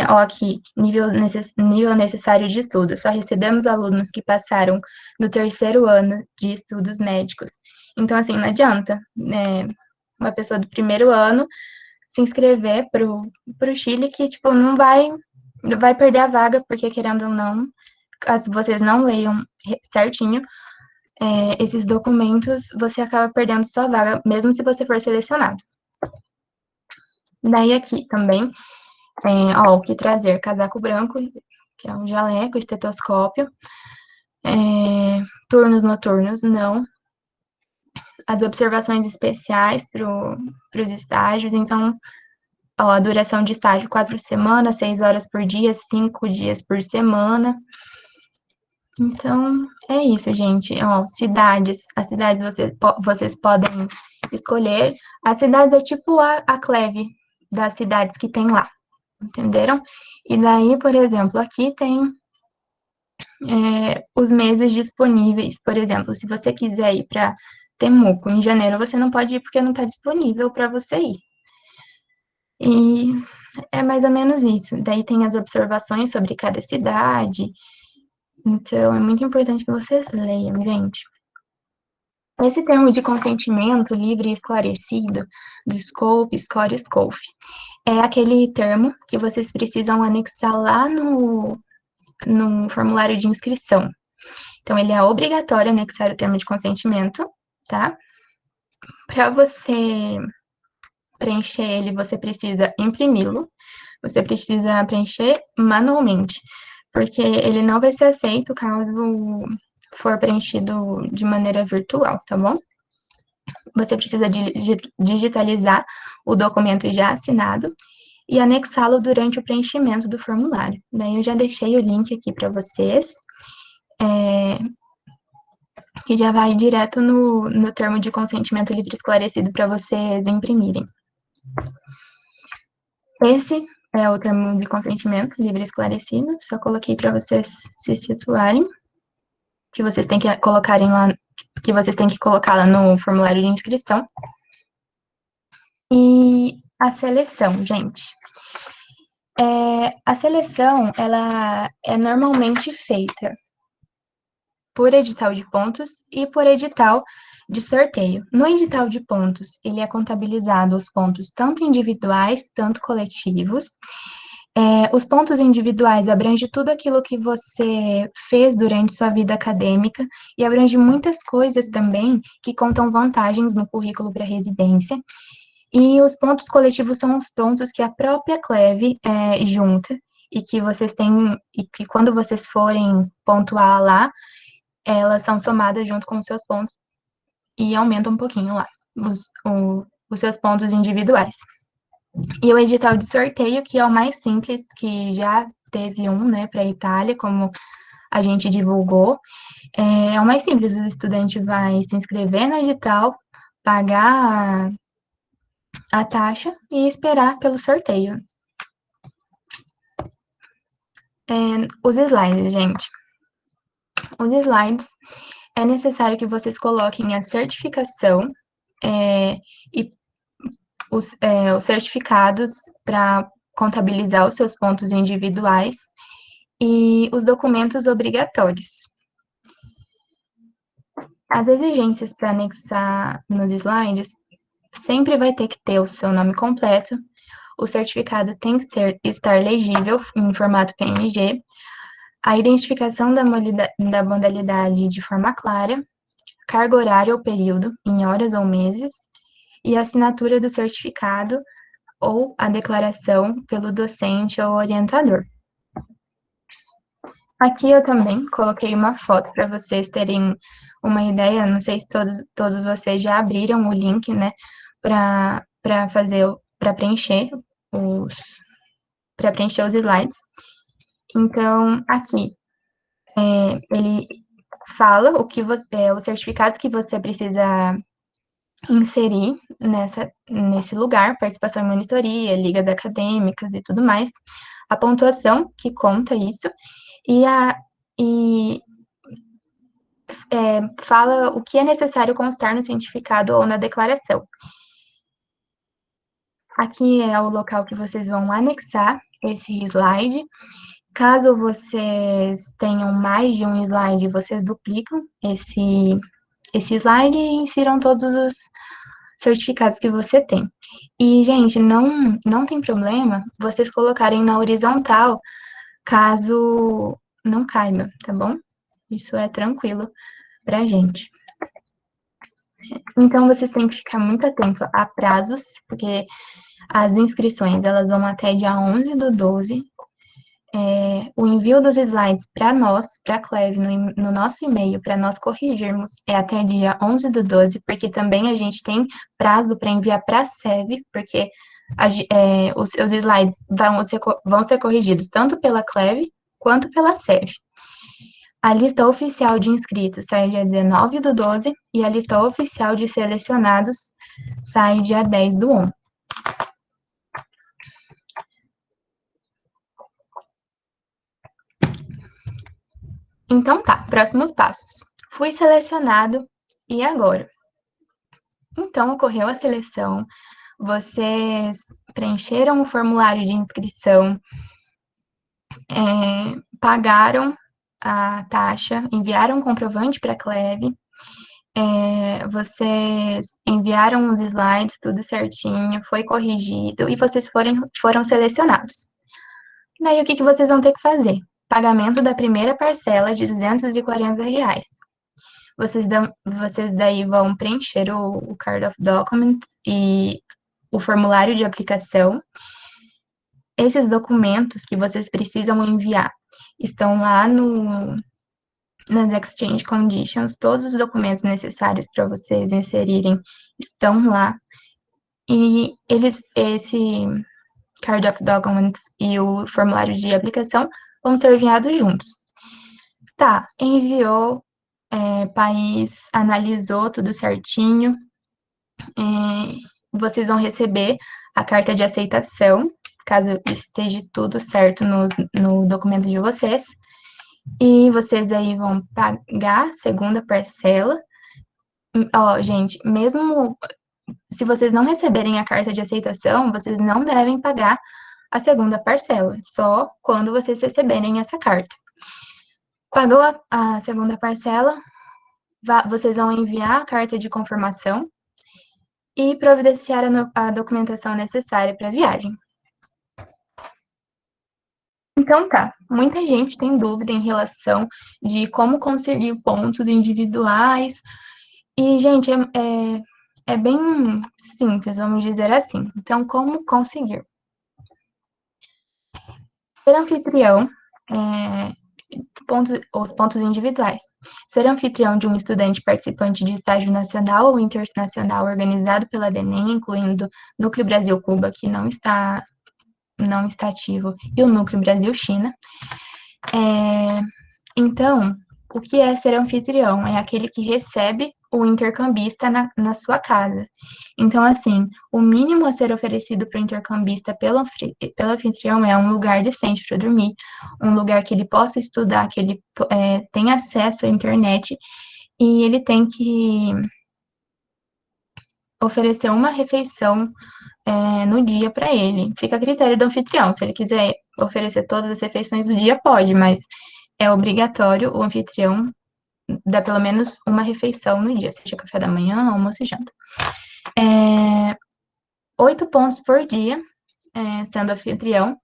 Ó, aqui, nível necessário de estudo. Só recebemos alunos que passaram no terceiro ano de estudos médicos. Então, assim, não adianta, né, uma pessoa do primeiro ano se inscrever pro Chile que, tipo, não vai perder a vaga, porque, querendo ou não, caso vocês não leiam certinho, esses documentos, você acaba perdendo sua vaga, mesmo se você for selecionado. Daí aqui também, ó, o que trazer? Casaco branco, que é um jaleco, estetoscópio, turnos noturnos, não. As observações especiais para os estágios, então, ó, a duração de estágio, 4 semanas, 6 horas por dia, 5 dias por semana. Então, é isso, gente. Ó, cidades, as cidades vocês podem escolher. As cidades é tipo a Cleve das cidades que tem lá, entenderam? E daí, por exemplo, aqui tem os meses disponíveis. Por exemplo, se você quiser ir para Temuco em janeiro, você não pode ir porque não está disponível para você ir. E é mais ou menos isso. Daí tem as observações sobre cada cidade. Então, é muito importante que vocês leiam, gente. Esse termo de consentimento livre e esclarecido, do SCOPE, SCORE e SCOFE, é aquele termo que vocês precisam anexar lá no formulário de inscrição. Então, ele é obrigatório anexar o termo de consentimento, tá? Para você preencher ele, você precisa imprimi-lo, você precisa preencher manualmente, porque ele não vai ser aceito caso for preenchido de maneira virtual, tá bom? Você precisa digitalizar o documento já assinado e anexá-lo durante o preenchimento do formulário. Daí eu já deixei o link aqui para vocês, que já vai direto no termo de consentimento livre esclarecido para vocês imprimirem. Esse é o termo de consentimento livre esclarecido, só coloquei para vocês se situarem, que vocês têm que colocarem lá, que vocês têm que colocar lá no formulário de inscrição. E a seleção, gente. A seleção, ela é normalmente feita por edital de pontos e por edital de sorteio. No edital de pontos, ele é contabilizado os pontos tanto individuais, tanto coletivos. Os pontos individuais abrangem tudo aquilo que você fez durante sua vida acadêmica e abrange muitas coisas também que contam vantagens no currículo para residência. E os pontos coletivos são os pontos que a própria Cleve junta e que vocês têm, e que quando vocês forem pontuar lá, elas são somadas junto com os seus pontos e aumentam um pouquinho lá os seus pontos individuais. E o edital de sorteio, que é o mais simples, que já teve um, né, para a Itália, como a gente divulgou, é o mais simples. O estudante vai se inscrever no edital, pagar a taxa e esperar pelo sorteio. Os slides, gente. Os slides, é necessário que vocês coloquem a certificação e os certificados para contabilizar os seus pontos individuais e os documentos obrigatórios. As exigências para anexar nos slides sempre vai ter que ter o seu nome completo, o certificado tem que estar legível em formato PNG, a identificação da modalidade de forma clara, carga horária ou período, em horas ou meses, e a assinatura do certificado ou a declaração pelo docente ou orientador. Aqui eu também coloquei uma foto para vocês terem uma ideia, não sei se todos vocês já abriram o link, né, para preencher os slides. Então, aqui, ele fala os certificados que você precisa inserir nesse lugar, participação em monitoria, ligas acadêmicas e tudo mais, a pontuação que conta isso, e fala o que é necessário constar no certificado ou na declaração. Aqui é o local que vocês vão anexar esse slide. Caso vocês tenham mais de um slide, vocês duplicam esse slide e insiram todos os certificados que você tem. E, gente, não tem problema vocês colocarem na horizontal, caso não caiba, tá bom? Isso é tranquilo pra gente. Então, vocês têm que ficar muito atento a prazos, porque as inscrições, elas vão até dia 11/12. O envio dos slides para nós, para a Cleve, no nosso e-mail, para nós corrigirmos, é até dia 11/12, porque também a gente tem prazo para enviar para a SEV, porque os seus slides vão ser corrigidos tanto pela Cleve quanto pela SEV. A lista oficial de inscritos sai dia 19/12 e a lista oficial de selecionados sai dia 10/11. Então tá, próximos passos. Fui selecionado, e agora? Então, ocorreu a seleção, vocês preencheram o formulário de inscrição, pagaram a taxa, enviaram um comprovante para a Cleve, vocês enviaram os slides, tudo certinho, foi corrigido, e vocês foram selecionados. Daí, o que vocês vão ter que fazer? Pagamento da primeira parcela de R$240. Vocês daí vão preencher o Card of Documents e o formulário de aplicação. Esses documentos que vocês precisam enviar estão lá nas Exchange Conditions. Todos os documentos necessários para vocês inserirem estão lá. E esse Card of Documents e o formulário de aplicação vão ser enviados juntos. Tá, enviou, país analisou tudo certinho, vocês vão receber a carta de aceitação, caso esteja tudo certo no documento de vocês, e vocês aí vão pagar a segunda parcela. Ó, gente, mesmo se vocês não receberem a carta de aceitação, vocês não devem pagar a segunda parcela, só quando vocês receberem essa carta. Pagou a segunda parcela, vocês vão enviar a carta de confirmação e providenciar a documentação necessária para a viagem. Então tá, muita gente tem dúvida em relação de como conseguir pontos individuais, e, gente, é bem simples, vamos dizer assim. Então, como conseguir? Ser anfitrião, os pontos individuais. Ser anfitrião de um estudante participante de estágio nacional ou internacional organizado pela DENEM, incluindo Núcleo Brasil-Cuba, que não está ativo, e o Núcleo Brasil-China. Então, o que é ser anfitrião? É aquele que recebe o intercambista na sua casa. Então, assim, o mínimo a ser oferecido para o intercambista pelo anfitrião é um lugar decente para dormir, um lugar que ele possa estudar, que ele tenha acesso à internet, e ele tem que oferecer uma refeição no dia para ele. Fica a critério do anfitrião. Se ele quiser oferecer todas as refeições do dia, pode, mas é obrigatório o anfitrião dar pelo menos uma refeição no dia, seja café da manhã, almoço e janta. 8 pontos por dia, sendo anfitrião,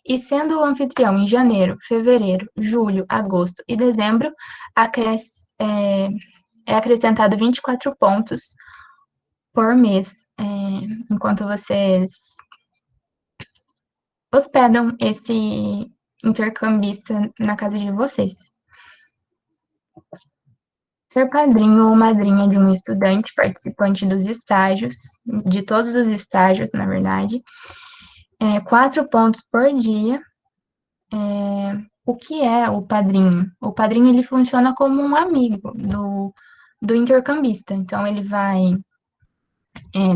e sendo o anfitrião em janeiro, fevereiro, julho, agosto e dezembro, é acrescentado 24 pontos por mês, enquanto vocês hospedam esse intercambista na casa de vocês. Ser padrinho ou madrinha de um estudante participante dos estágios, de todos os estágios, na verdade, 4 pontos por dia, o que é o padrinho? O padrinho, ele funciona como um amigo do intercambista. Então, ele vai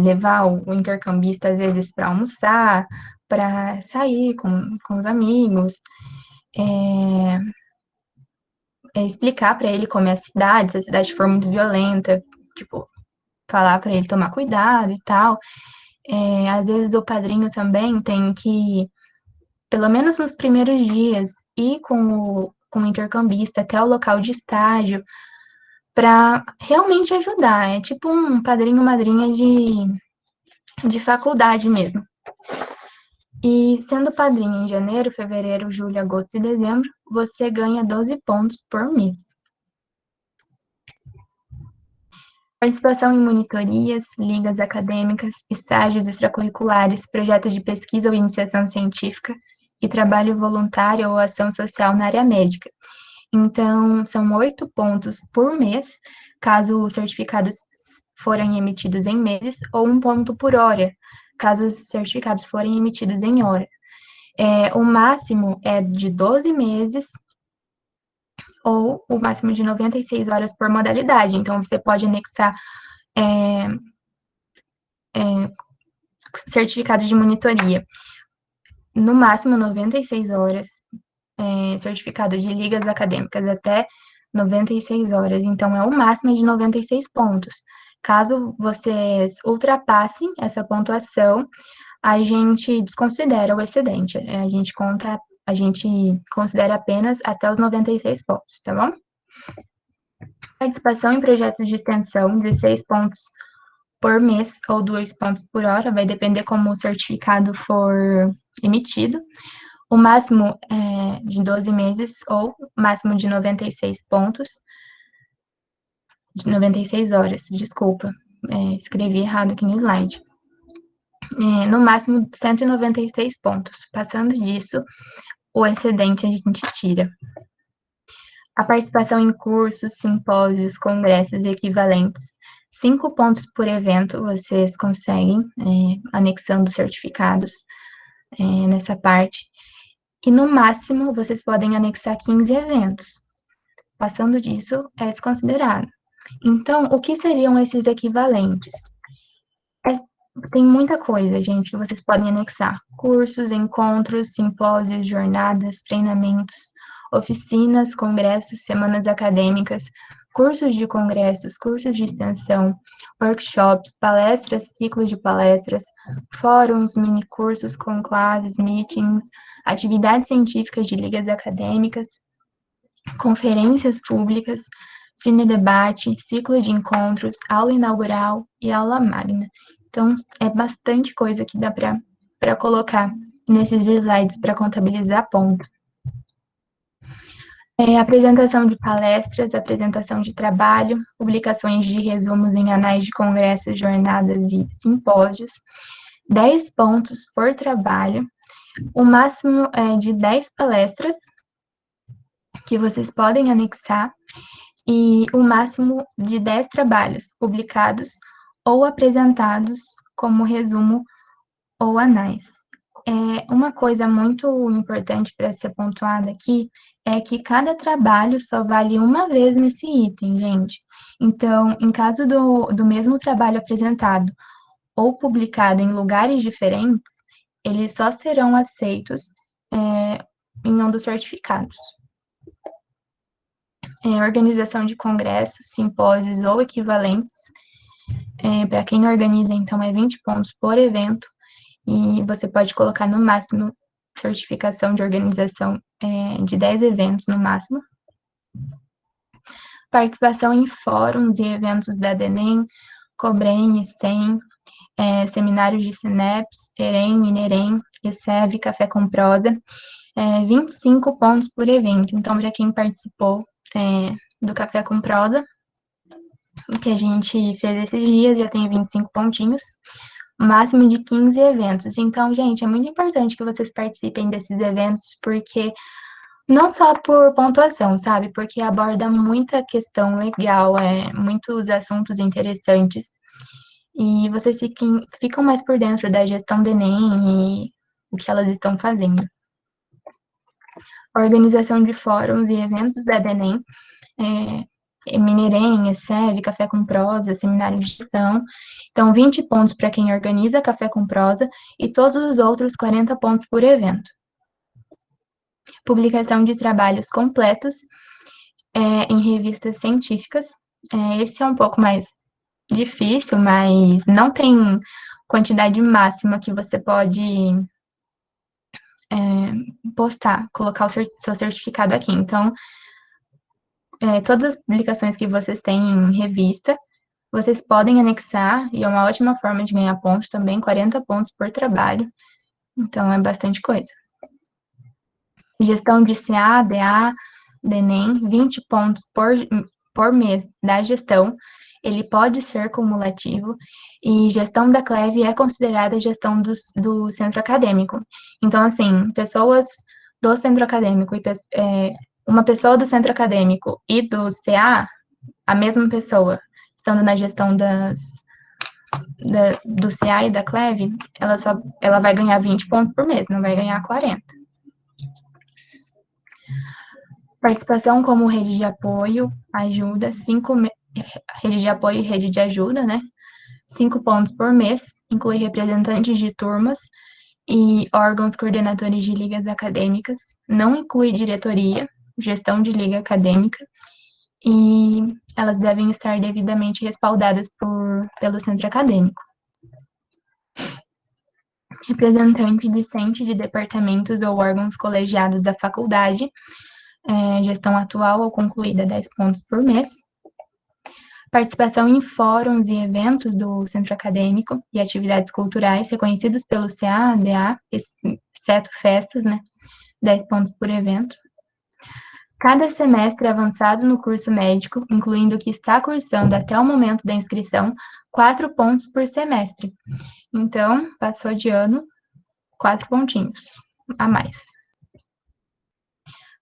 levar o intercambista, às vezes, para almoçar, para sair com os amigos, explicar para ele como é a cidade, se a cidade for muito violenta, tipo, falar para ele tomar cuidado e tal. Às vezes, o padrinho também tem que, pelo menos nos primeiros dias, ir com o intercambista até o local de estágio, para realmente ajudar. É tipo um padrinho, madrinha de faculdade mesmo. E sendo padrinho em janeiro, fevereiro, julho, agosto e dezembro, você ganha 12 pontos por mês. Participação em monitorias, ligas acadêmicas, estágios extracurriculares, projetos de pesquisa ou iniciação científica e trabalho voluntário ou ação social na área médica. Então, são 8 pontos por mês, caso os certificados forem emitidos em meses, ou 1 ponto por hora, caso os certificados forem emitidos em hora. O máximo é de 12 meses, ou o máximo de 96 horas por modalidade. Então, você pode anexar certificado de monitoria, no máximo 96 horas, certificado de ligas acadêmicas até 96 horas. Então, é o máximo de 96 pontos. Caso vocês ultrapassem essa pontuação, a gente desconsidera o excedente. A gente considera apenas até os 96 pontos, tá bom? Participação em projetos de extensão, 16 pontos por mês ou 2 pontos por hora, vai depender como o certificado for emitido. O máximo é de 12 meses ou máximo de 96 pontos, de 96 horas, desculpa, escrevi errado aqui no slide. No máximo 196 pontos. Passando disso, o excedente a gente tira. A participação em cursos, simpósios, congressos e equivalentes, 5 pontos por evento vocês conseguem, anexando certificados nessa parte. E no máximo vocês podem anexar 15 eventos. Passando disso, é desconsiderado. Então, o que seriam esses equivalentes? Tem muita coisa, gente, que vocês podem anexar. Cursos, encontros, simpósios, jornadas, treinamentos, oficinas, congressos, semanas acadêmicas, cursos de congressos, cursos de extensão, workshops, palestras, ciclos de palestras, fóruns, minicursos, conclaves, meetings, atividades científicas de ligas acadêmicas, conferências públicas, cine-debate, ciclo de encontros, aula inaugural e aula magna. Então, é bastante coisa que dá para colocar nesses slides para contabilizar ponto. Apresentação de palestras, apresentação de trabalho, publicações de resumos em anais de congressos, jornadas e simpósios, 10 pontos por trabalho, o máximo é de 10 palestras que vocês podem anexar e o máximo de 10 trabalhos publicados ou apresentados como resumo ou anais. Uma coisa muito importante para ser pontuada aqui é que cada trabalho só vale uma vez nesse item, gente. Então, em caso do mesmo trabalho apresentado ou publicado em lugares diferentes, eles só serão aceitos em um dos certificados. Organização de congressos, simpósios ou equivalentes. Para quem organiza, então, é 20 pontos por evento, e você pode colocar no máximo certificação de organização de 10 eventos no máximo. Participação em fóruns e eventos da DENEM, COBREM, ECEM, seminários de SINEPS, EREM, INEREM, ESEV, Café com Prosa, 25 pontos por evento. Então, para quem participou do Café com Prosa, que a gente fez esses dias, já tem 25 pontinhos, máximo de 15 eventos. Então, gente, é muito importante que vocês participem desses eventos, porque não só por pontuação, sabe? Porque aborda muita questão legal, muitos assuntos interessantes, e vocês ficam mais por dentro da gestão do Enem e o que elas estão fazendo. organização de fóruns e eventos da DENEM, Mineirem, ESEV, Café com Prosa, Seminário de Gestão. Então, 20 pontos para quem organiza Café com Prosa e todos os outros 40 pontos por evento. Publicação de trabalhos completos em revistas científicas. Esse é um pouco mais difícil, mas não tem quantidade máxima que você pode postar, colocar o seu certificado aqui. Então, todas as publicações que vocês têm em revista, vocês podem anexar, e é uma ótima forma de ganhar pontos também, 40 pontos por trabalho. Então, é bastante coisa. Gestão de CA, DA, DENEM, 20 pontos por mês da gestão. Ele pode ser cumulativo, e gestão da CLEV é considerada gestão do centro acadêmico. Então, assim, pessoas do centro acadêmico, uma pessoa do centro acadêmico e do CA, a mesma pessoa, estando na gestão do CA e da CLEV, ela vai ganhar 20 pontos por mês, não vai ganhar 40. Participação como rede de apoio, ajuda, rede de apoio e rede de ajuda, né? 5 pontos por mês, inclui representantes de turmas e órgãos coordenadores de ligas acadêmicas, não inclui diretoria, gestão de liga acadêmica, e elas devem estar devidamente respaldadas pelo centro acadêmico. Representante discente de departamentos ou órgãos colegiados da faculdade, gestão atual ou concluída, 10 pontos por mês. Participação em fóruns e eventos do centro acadêmico e atividades culturais reconhecidos pelo CA, DA, exceto festas, né? 10 pontos por evento. Cada semestre avançado no curso médico, incluindo o que está cursando até o momento da inscrição, 4 pontos por semestre. Então, passou de ano, 4 pontinhos a mais.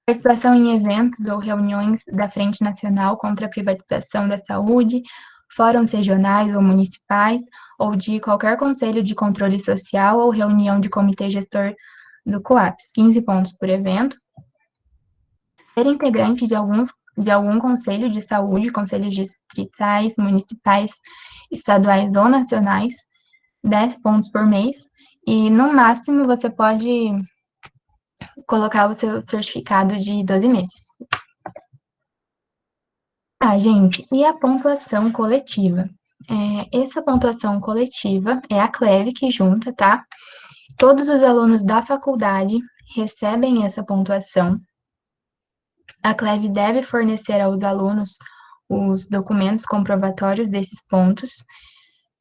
Participação em eventos ou reuniões da Frente Nacional contra a Privatização da Saúde, fóruns regionais ou municipais, ou de qualquer conselho de controle social ou reunião de comitê gestor do COAPS, 15 pontos por evento. Ser integrante de algum conselho de saúde, conselhos distritais, municipais, estaduais ou nacionais, 10 pontos por mês. E, no máximo, você pode colocar o seu certificado de 12 meses. Gente, e a pontuação coletiva? Essa pontuação coletiva é a CLEV que junta, tá? Todos os alunos da faculdade recebem essa pontuação. A CLEV deve fornecer aos alunos os documentos comprobatórios desses pontos,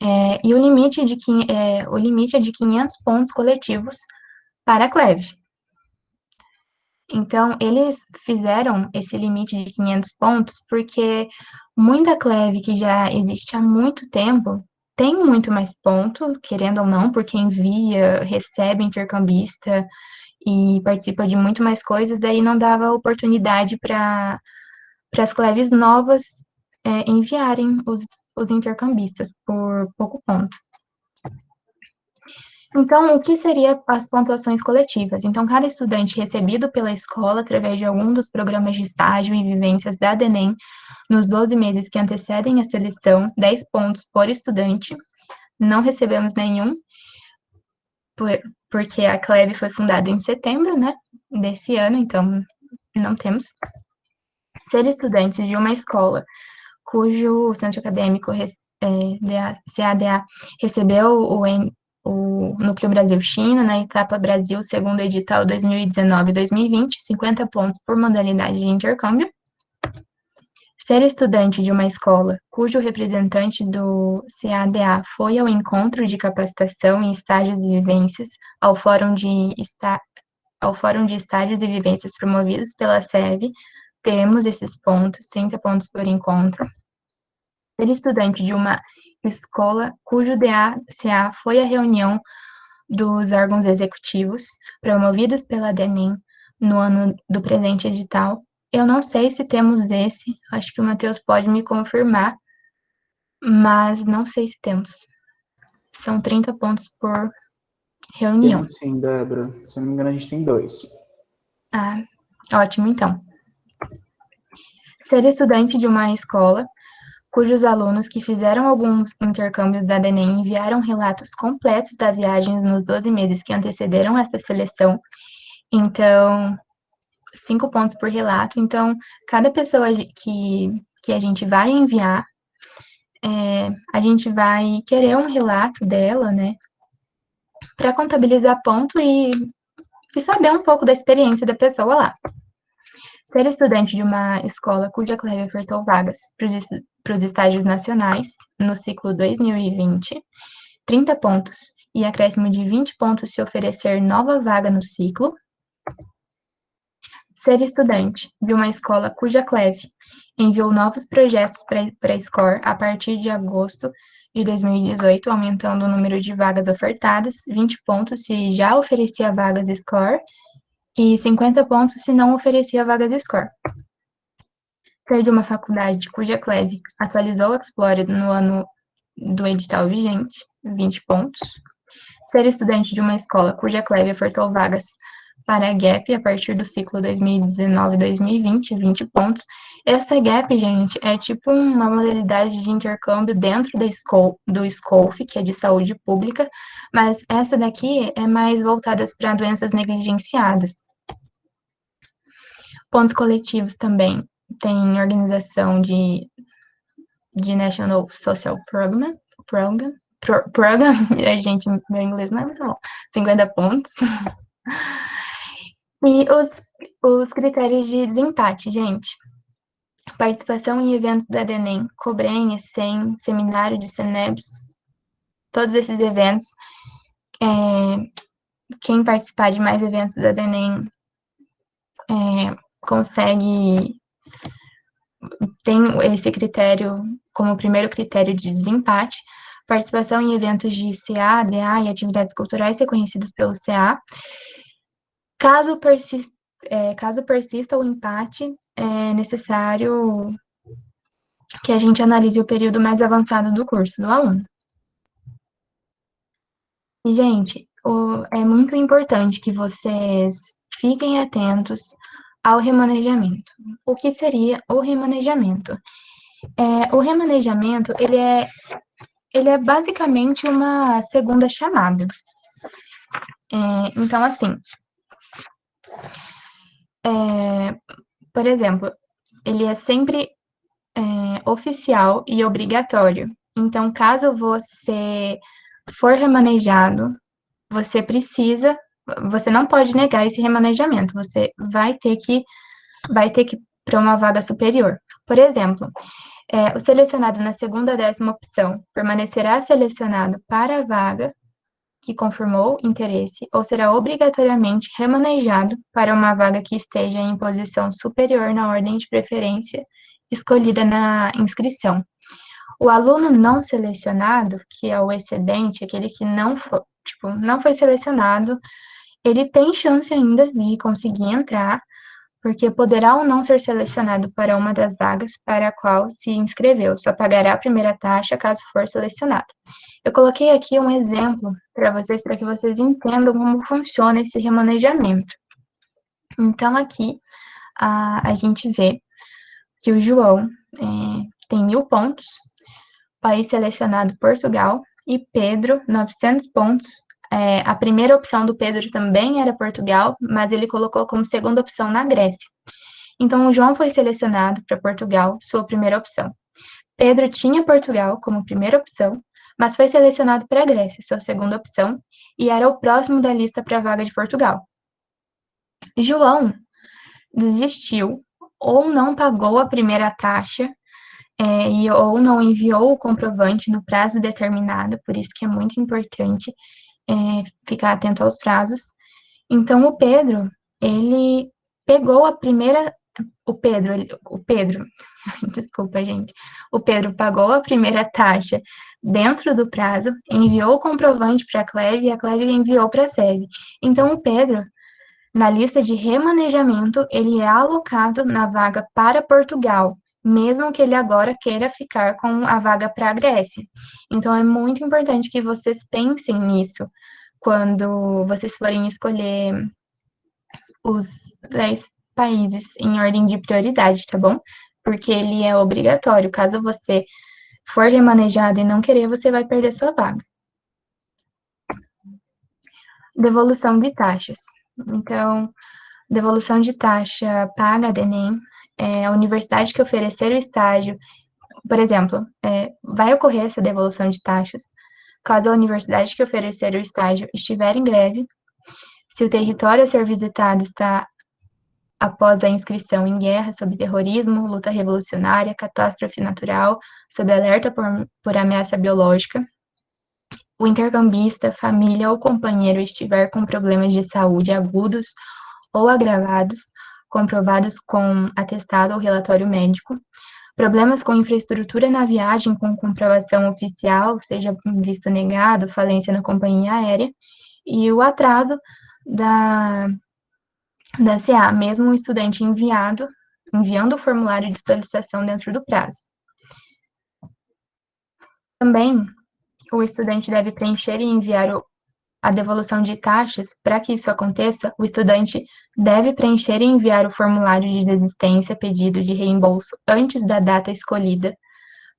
e o limite é de 500 pontos coletivos para a CLEV. Então, eles fizeram esse limite de 500 pontos porque muita CLEV que já existe há muito tempo tem muito mais ponto, querendo ou não, porque envia, recebe intercambista e participa de muito mais coisas, aí não dava oportunidade para as CLEVs novas enviarem os intercambistas por pouco ponto. Então, o que seriam as pontuações coletivas? Então, cada estudante recebido pela escola, através de algum dos programas de estágio e vivências da DENEM, nos 12 meses que antecedem a seleção, 10 pontos por estudante. Não recebemos nenhum, porque a CLEV foi fundada em setembro, né, desse ano, então não temos. Ser estudante de uma escola cujo centro acadêmico CADA recebeu o Núcleo Brasil-China, na etapa Brasil, segundo o edital 2019-2020, 50 pontos por modalidade de intercâmbio. Ser estudante de uma escola cujo representante do CADA foi ao encontro de capacitação em estágios e vivências ao Fórum de Estágios e Vivências promovidos pela SEV, temos esses pontos, 30 pontos por encontro. Ser estudante de uma escola cujo DA-CA foi à reunião dos órgãos executivos promovidos pela DENEM no ano do presente edital. Eu não sei se temos esse, acho que o Matheus pode me confirmar, mas não sei se temos. São 30 pontos por reunião. Temos sim, Débora. Se eu não me engano, a gente tem 2. Ótimo, então. Ser estudante de uma escola cujos alunos que fizeram alguns intercâmbios da DENEM enviaram relatos completos da viagem nos 12 meses que antecederam esta seleção. Então, 5 pontos por relato. Então, cada pessoa que a gente vai enviar, a gente vai querer um relato dela, né, para contabilizar ponto e saber um pouco da experiência da pessoa lá. Ser estudante de uma escola cuja CLEV ofertou vagas para os estágios nacionais no ciclo 2020, 30 pontos, e acréscimo de 20 pontos se oferecer nova vaga no ciclo. Ser estudante de uma escola cuja CLEV enviou novos projetos para a SCORE a partir de agosto de 2018, aumentando o número de vagas ofertadas, 20 pontos se já oferecia vagas SCORE e 50 pontos se não oferecia vagas SCORE. Ser de uma faculdade cuja CLEV atualizou o Explorer no ano do edital vigente, 20 pontos. Ser estudante de uma escola cuja CLEV ofertou vagas para a GAP a partir do ciclo 2019-2020, 20 pontos. Essa GAP, gente, é tipo uma modalidade de intercâmbio dentro do SCOLF, que é de saúde pública, mas essa daqui é mais voltada para doenças negligenciadas. Pontos coletivos também. Tem organização de National Social Program, gente, meu inglês não é muito bom, 50 pontos. E os critérios de desempate, gente. Participação em eventos da DENEM, COBREM, ESSEM, seminário de CENEBS, todos esses eventos. Quem participar de mais eventos da DENEM tem esse critério como primeiro critério de desempate. Participação em eventos de CA, DA e atividades culturais reconhecidos pelo CA. Caso persista o empate, é necessário que a gente analise o período mais avançado do curso do aluno. E, gente, é muito importante que vocês fiquem atentos ao remanejamento. O que seria o remanejamento? O remanejamento, ele é basicamente uma segunda chamada. Então, assim, por exemplo, ele é sempre oficial e obrigatório. Então, caso você for remanejado, você não pode negar esse remanejamento, você vai ter que para uma vaga superior. Por exemplo, o selecionado na segunda 10ª opção permanecerá selecionado para a vaga que confirmou interesse ou será obrigatoriamente remanejado para uma vaga que esteja em posição superior na ordem de preferência escolhida na inscrição. O aluno não selecionado, que é o excedente, aquele que não foi selecionado, ele tem chance ainda de conseguir entrar, porque poderá ou não ser selecionado para uma das vagas para a qual se inscreveu, só pagará a primeira taxa caso for selecionado. Eu coloquei aqui um exemplo para que vocês entendam como funciona esse remanejamento. Então, aqui, a gente vê que o João tem 1.000 pontos, país selecionado Portugal, e Pedro, 900 pontos. A primeira opção do Pedro também era Portugal, mas ele colocou como segunda opção na Grécia. Então, o João foi selecionado para Portugal, sua primeira opção. Pedro tinha Portugal como primeira opção, mas foi selecionado para a Grécia, sua segunda opção, e era o próximo da lista para a vaga de Portugal. João desistiu ou não pagou a primeira taxa ou não enviou o comprovante no prazo determinado, por isso que é muito importante ficar atento aos prazos. Então, o Pedro, ele pegou a primeira... Desculpa, gente. O Pedro pagou a primeira taxa dentro do prazo, enviou o comprovante para a CLEV e a CLEV enviou para a SEV. Então, o Pedro, na lista de remanejamento, ele é alocado na vaga para Portugal, mesmo que ele agora queira ficar com a vaga para a Grécia. Então, é muito importante que vocês pensem nisso quando vocês forem escolher os 10 países em ordem de prioridade, tá bom? Porque ele é obrigatório. Caso você for remanejado e não querer, você vai perder sua vaga. Devolução de taxas. Então, devolução de taxa paga do Enem, a universidade que oferecer o estágio, por exemplo, vai ocorrer essa devolução de taxas caso a universidade que oferecer o estágio estiver em greve, se o território a ser visitado está após a inscrição em guerra, sob terrorismo, luta revolucionária, catástrofe natural, sob alerta por ameaça biológica, o intercambista, família ou companheiro estiver com problemas de saúde agudos ou agravados, comprovados com atestado ou relatório médico, problemas com infraestrutura na viagem com comprovação oficial, seja visto negado, falência na companhia aérea, e o atraso da CA, mesmo o estudante enviando o formulário de solicitação dentro do prazo. Também, o estudante deve preencher e enviar a devolução de taxas. Para que isso aconteça, o estudante deve preencher e enviar o formulário de desistência, pedido de reembolso, antes da data escolhida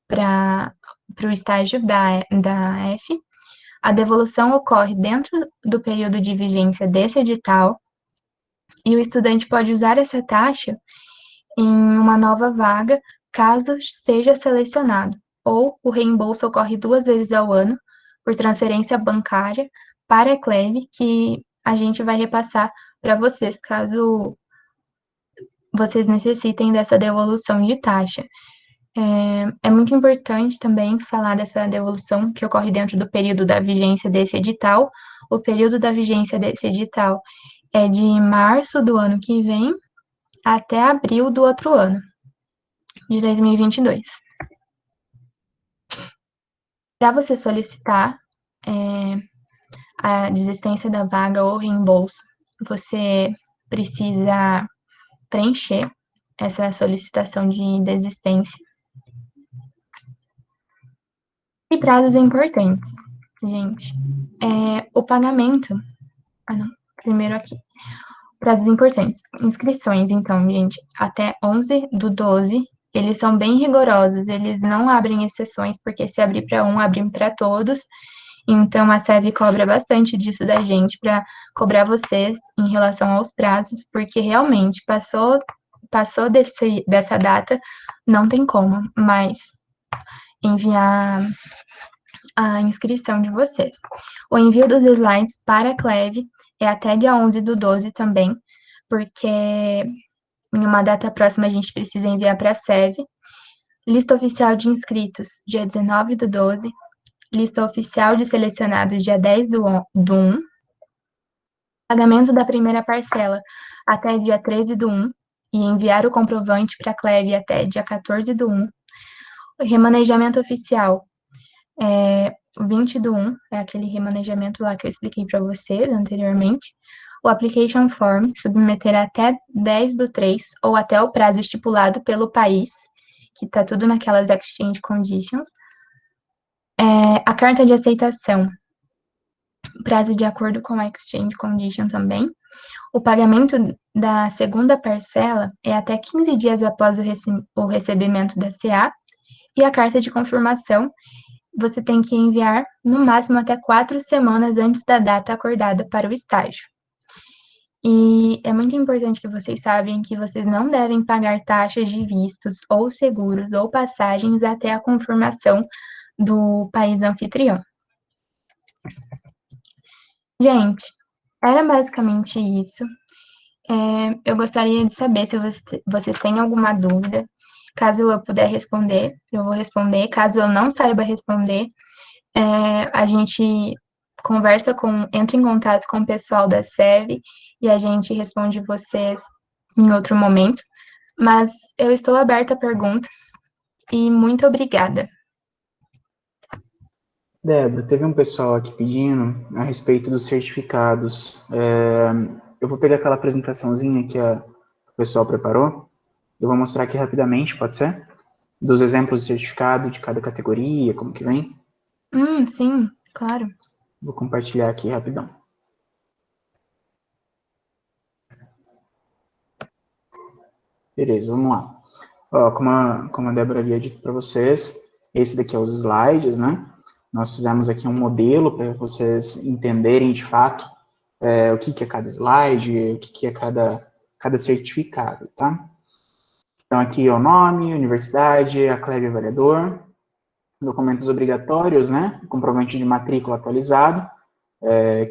para o estágio da F. A devolução ocorre dentro do período de vigência desse edital, e o estudante pode usar essa taxa em uma nova vaga, caso seja selecionado, ou o reembolso ocorre 2 vezes ao ano, por transferência bancária para a CLEV, que a gente vai repassar para vocês, caso vocês necessitem dessa devolução de taxa. É muito importante também falar dessa devolução que ocorre dentro do período da vigência desse edital. O período da vigência desse edital é de março do ano que vem até abril do outro ano, de 2022. Para você solicitar a desistência da vaga ou reembolso, você precisa preencher essa solicitação de desistência. E prazos importantes, gente. O pagamento. Primeiro aqui. Prazos importantes. Inscrições, então, gente, até 11/12, eles são bem rigorosos, eles não abrem exceções, porque se abrir para um, abrem para todos. Então, a SEV cobra bastante disso da gente para cobrar vocês em relação aos prazos, porque realmente passou dessa data, não tem como mais enviar a inscrição de vocês. O envio dos slides para a CLEV é até dia 11/12 também, porque em uma data próxima a gente precisa enviar para a SEV. Lista oficial de inscritos, dia 19/12. Lista oficial de selecionados, dia 10/1. Pagamento da primeira parcela até dia 13/1 e enviar o comprovante para a CLEV até dia 14/1. O remanejamento oficial 20/1, é aquele remanejamento lá que eu expliquei para vocês anteriormente. O application form, submeter até 10/3 ou até o prazo estipulado pelo país, que está tudo naquelas exchange conditions. A carta de aceitação, prazo de acordo com a exchange condition também. O pagamento da segunda parcela é até 15 dias após o recebimento da CA, e a carta de confirmação você tem que enviar no máximo até 4 semanas antes da data acordada para o estágio. E é muito importante que vocês saibam que vocês não devem pagar taxas de vistos ou seguros ou passagens até a confirmação do país anfitrião. Gente, era basicamente isso. Eu gostaria de saber se vocês têm alguma dúvida. Caso eu puder responder, eu vou responder. Caso eu não saiba responder, a gente entra em contato com o pessoal da SEV e a gente responde vocês em outro momento. Mas eu estou aberta a perguntas e muito obrigada. Débora, teve um pessoal aqui pedindo a respeito dos certificados. Eu vou pegar aquela apresentaçãozinha que o pessoal preparou. Eu vou mostrar aqui rapidamente, pode ser? Dos exemplos de certificado de cada categoria, como que vem. Sim, claro. Vou compartilhar aqui rapidão. Beleza, vamos lá. Ó, como a Débora havia dito para vocês, esse daqui é os slides, né? Nós fizemos aqui um modelo para vocês entenderem de fato o que é cada slide, o que é cada certificado, tá? Então, aqui é o nome, universidade, a CLEB avaliador, documentos obrigatórios, né? Comprovante de matrícula atualizado,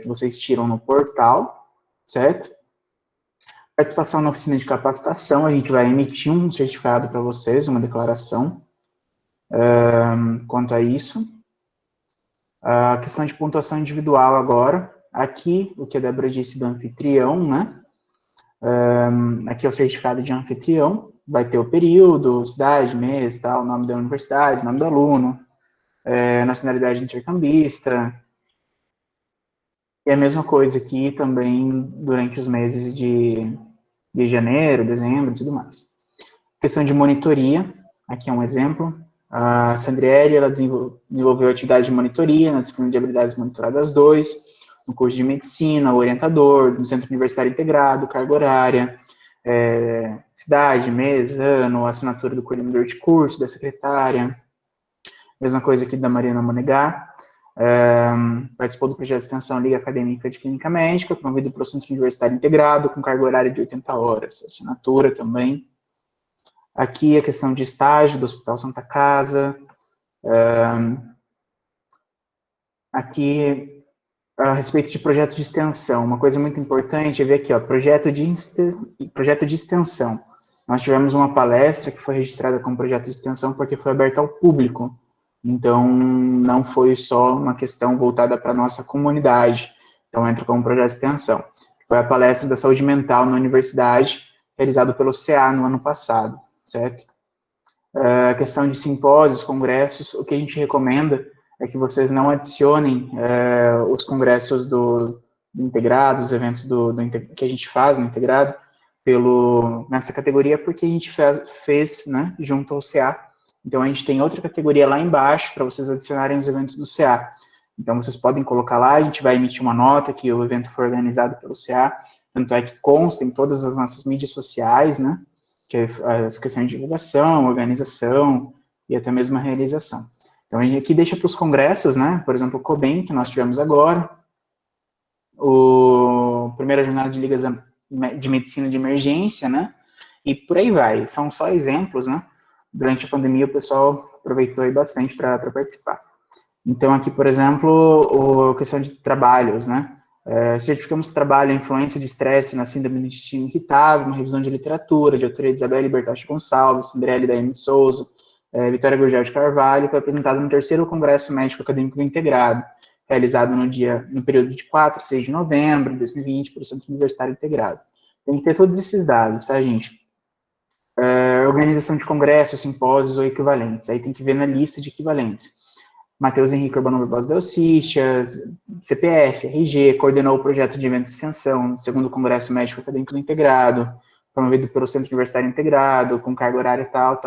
que vocês tiram no portal, certo? Participação na oficina de capacitação, a gente vai emitir um certificado para vocês, uma declaração quanto a isso. A questão de pontuação individual agora, aqui, o que a Débora disse do anfitrião, né? Aqui é o certificado de anfitrião, vai ter o período, cidade, mês, tal, nome da universidade, nome do aluno, nacionalidade intercambista, e a mesma coisa aqui também durante os meses de janeiro, dezembro e tudo mais. Questão de monitoria, aqui é um exemplo. A Sandriele, ela desenvolveu atividade de monitoria na disciplina de habilidades monitoradas 2, no curso de medicina, orientador, no Centro Universitário Integrado, carga horária, cidade, mês, ano, assinatura do coordenador de curso, da secretária. Mesma coisa aqui da Mariana Monegar. Participou do projeto de extensão Liga Acadêmica de Clínica Médica, promovido pelo Centro Universitário Integrado, com carga horária de 80 horas. Assinatura também. Aqui a questão de estágio do Hospital Santa Casa. Aqui, a respeito de projetos de extensão, uma coisa muito importante é ver aqui, ó, projeto de extensão. Nós tivemos uma palestra que foi registrada como projeto de extensão porque foi aberta ao público. Então, não foi só uma questão voltada para a nossa comunidade. Então, entra como projeto de extensão. Foi a palestra da saúde mental na universidade, realizada pelo CA no ano passado, certo? A questão de simpósios, congressos, o que a gente recomenda é que vocês não adicionem os congressos do integrado, os eventos que a gente faz no integrado, nessa categoria, porque a gente fez né, junto ao CA. Então, a gente tem outra categoria lá embaixo para vocês adicionarem os eventos do CA. Então, vocês podem colocar lá, a gente vai emitir uma nota que o evento foi organizado pelo CA, tanto é que consta em todas as nossas mídias sociais, né, que é as questões de divulgação, organização e até mesmo a realização. Então, a gente aqui deixa para os congressos, né, por exemplo, o COBEM, que nós tivemos agora, a primeira jornada de ligas de medicina de emergência, né, e por aí vai. São só exemplos, né, durante a pandemia o pessoal aproveitou aí bastante para participar. Então, aqui, por exemplo, a questão de trabalhos, né, certificamos que trabalho a influência de estresse na síndrome do intestino irritável, uma revisão de literatura, de autoria de Isabelle Bertotti Gonçalves, Sandrelli da M. Souza, Vitória Gurgel de Carvalho, foi apresentado no 3º Congresso Médico Acadêmico Integrado, realizado no período de 4 a 6 de novembro de 2020, pelo Centro Universitário Integrado. Tem que ter todos esses dados, tá, gente? Organização de congressos, simpósios ou equivalentes, aí tem que ver na lista de equivalentes. Matheus Henrique Urbano Barbosa Delcicha, CPF, RG, coordenou o projeto de evento de extensão, segundo Congresso Médico Acadêmico Integrado, promovido pelo Centro Universitário Integrado, com carga horária tal.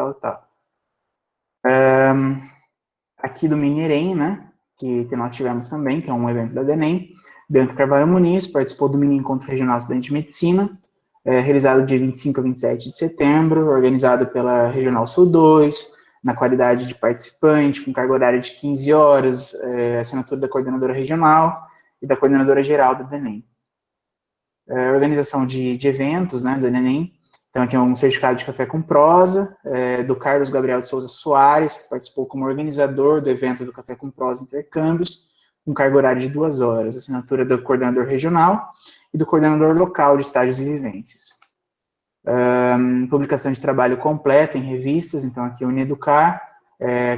Aqui do Mineirem, né, que nós tivemos também, que é um evento da DENEM, Bento Carvalho Muniz participou do mini encontro regional estudante de medicina, realizado dia 25 a 27 de setembro, organizado pela Regional Sul 2, na qualidade de participante, com carga horária de 15 horas, assinatura da coordenadora regional e da coordenadora geral da DENEM. Organização de eventos, né, da DENEM. Então, aqui é um certificado de café com prosa, do Carlos Gabriel de Souza Soares, que participou como organizador do evento do Café com Prosa Intercâmbios, com carga horária de 2 horas, assinatura do coordenador regional e do coordenador local de estágios e vivências. Publicação de trabalho completa em revistas, então aqui Uneducar,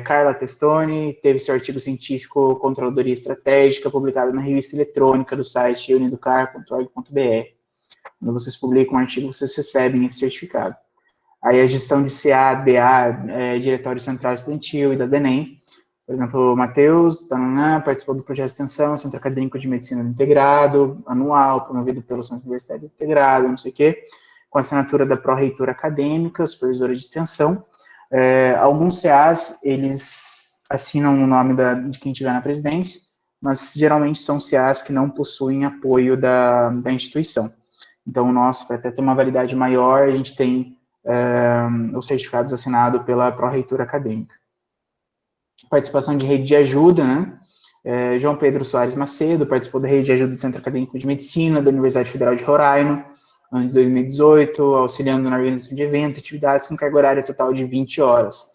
Carla Testoni teve seu artigo científico Controladoria Estratégica publicado na revista eletrônica do site uneducar.org.br. Quando vocês publicam um artigo, vocês recebem esse certificado. Aí a gestão de CA, DA, Diretório Central Estudantil e da DENEM. Por exemplo, o Matheus participou do projeto de extensão, Centro Acadêmico de Medicina Integrado, anual, promovido pelo Centro Universitário Integrado, não sei o quê, com assinatura da pró-reitora acadêmica, supervisora de extensão. Alguns CAs, eles assinam o nome de quem estiver na presidência, mas geralmente são CAs que não possuem apoio da instituição. Então, o nosso, para até ter uma validade maior, a gente tem os certificados assinados pela Pró-Reitura Acadêmica. Participação de rede de ajuda, né? João Pedro Soares Macedo participou da rede de ajuda do Centro Acadêmico de Medicina da Universidade Federal de Roraima, ano de 2018, auxiliando na organização de eventos e atividades com carga horária total de 20 horas.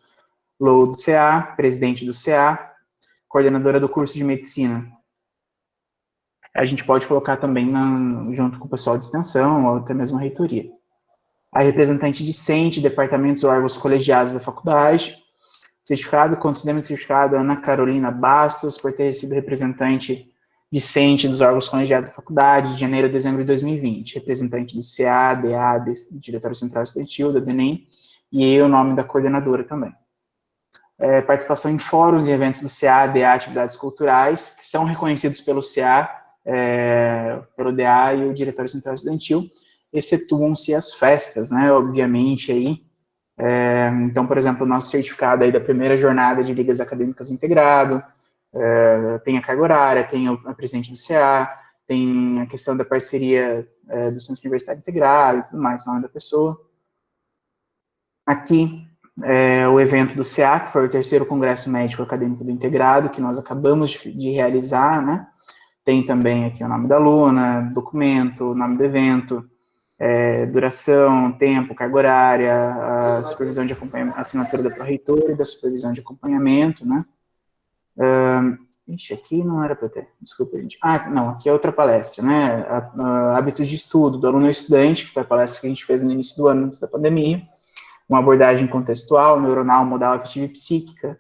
Lou do CA, presidente do CA, coordenadora do curso de medicina. A gente pode colocar também junto com o pessoal de extensão, ou até mesmo a reitoria. A representante discente, departamentos ou órgãos colegiados da faculdade. Certificado, considera-me certificado Ana Carolina Bastos, por ter sido representante discente dos órgãos colegiados da faculdade, de janeiro a dezembro de 2020. Representante do CA, DA, Diretório Central Estudantil, da DENEM, e o nome da coordenadora também. Participação em fóruns e eventos do CA, DA, atividades culturais, que são reconhecidos pelo CA, pelo DA e o Diretório Central Estudantil, excetuam-se as festas, né, obviamente, aí. Então, por exemplo, o nosso certificado aí da primeira jornada de ligas acadêmicas integrado, tem a carga horária, tem a presidente do CA, tem a questão da parceria do Centro Universitário Integrado e tudo mais, nome da pessoa. Aqui, o evento do CA, que foi o terceiro Congresso Médico Acadêmico do Integrado, que nós acabamos de realizar, né? Tem também aqui o nome da aluna, documento, nome do evento, duração, tempo, carga horária, a supervisão de acompanhamento, a assinatura da pró-reitora e da supervisão de acompanhamento, né? Ixi, aqui não era para ter, desculpa, gente. Não, aqui é outra palestra, né? Hábitos de estudo do aluno e estudante, que foi a palestra que a gente fez no início do ano, antes da pandemia. Uma abordagem contextual, neuronal, modal, afetiva e psíquica,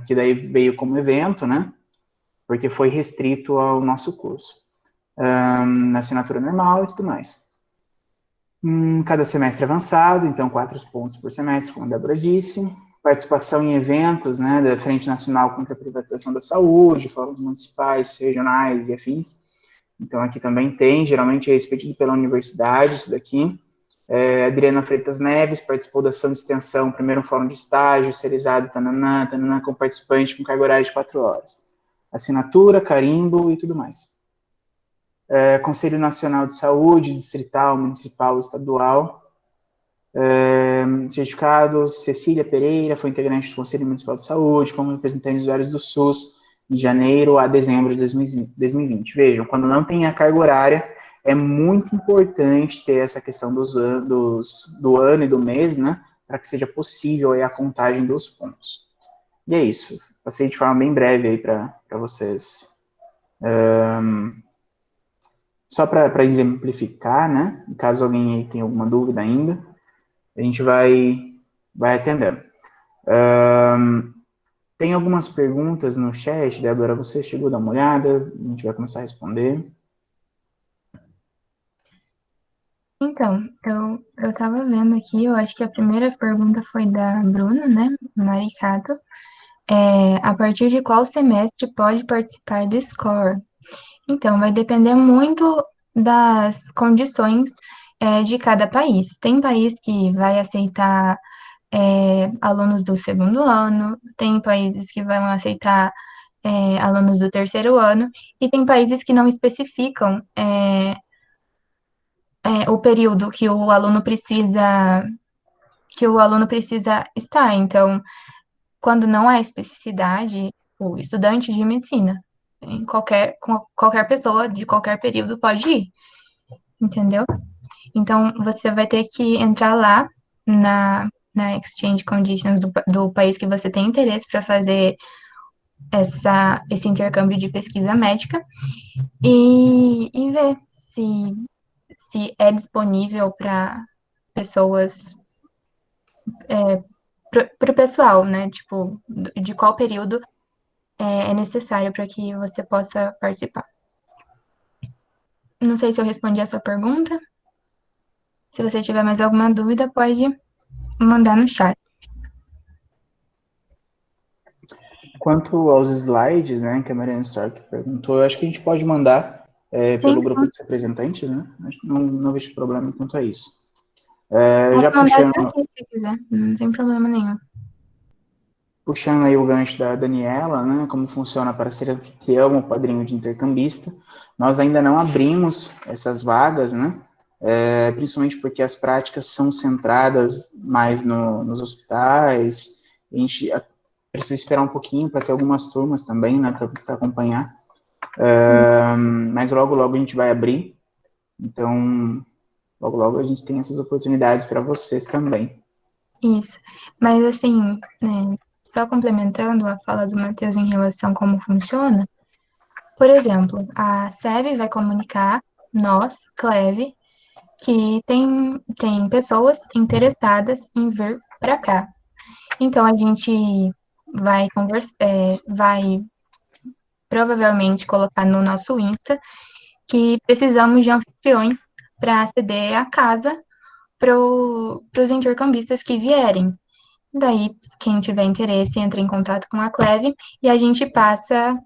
que daí veio como evento, né? Porque foi restrito ao nosso curso. Na assinatura normal e tudo mais. Cada semestre avançado, então 4 pontos por semestre, como a Débora disse. Participação em eventos, né, da Frente Nacional contra a Privatização da Saúde, fóruns municipais, regionais e afins. Então aqui também tem, geralmente é expedido pela universidade, isso daqui. Adriana Freitas Neves participou da ação de extensão, primeiro fórum de estágio, serializado, tananã, com participante com carga horária de 4 horas. Assinatura, carimbo e tudo mais. Conselho Nacional de Saúde, distrital, municipal, estadual. Certificado, Cecília Pereira, foi integrante do Conselho Municipal de Saúde, como representante dos usuários do SUS, de janeiro a dezembro de 2020. Vejam, quando não tem a carga horária, é muito importante ter essa questão do ano e do mês, né, para que seja possível aí a contagem dos pontos. E é isso, passei de forma bem breve aí para vocês. Só para exemplificar, né, caso alguém aí tenha alguma dúvida ainda, a gente vai atendendo. Tem algumas perguntas no chat, Débora, você chegou a dar uma olhada, a gente vai começar a responder. Então, eu estava vendo aqui, eu acho que a primeira pergunta foi da Bruna, né, Maricato. A partir de qual semestre pode participar do SCORE? Então, vai depender muito das condições de cada país. Tem país que vai aceitar alunos do segundo ano, tem países que vão aceitar alunos do terceiro ano, e tem países que não especificam o período que o aluno precisa estar. Então, quando não há especificidade, o estudante de medicina, qualquer pessoa de qualquer período pode ir, entendeu? Então, você vai ter que entrar lá na Exchange Conditions do país que você tem interesse para fazer esse intercâmbio de pesquisa médica e ver se é disponível para pessoas, para o pessoal, né? Tipo, de qual período é necessário para que você possa participar. Não sei se eu respondi a sua pergunta. Se você tiver mais alguma dúvida, pode mandar no chat. Quanto aos slides, né, que a Mariana Stark perguntou, eu acho que a gente pode mandar pelo grupo dos representantes, né? Não vejo problema quanto a isso. Já puxando, aqui, se quiser, não tem problema nenhum. Puxando aí o gancho da Daniela, né, como funciona para ser anfitrião ou padrinho de intercambista, nós ainda não abrimos essas vagas, né? principalmente porque as práticas são centradas mais nos hospitais, a gente precisa esperar um pouquinho para ter algumas turmas também, né, para acompanhar, mas logo, logo a gente vai abrir, então, logo, logo a gente tem essas oportunidades para vocês também. Isso. Mas, assim, só complementando a fala do Matheus em relação a como funciona, por exemplo, a SEB vai comunicar, nós, CLEV, que tem pessoas interessadas em vir para cá. Então, a gente vai provavelmente colocar no nosso Insta que precisamos de anfitriões para ceder a casa para os intercambistas que vierem. Daí, quem tiver interesse, entra em contato com a Cleve e a gente passa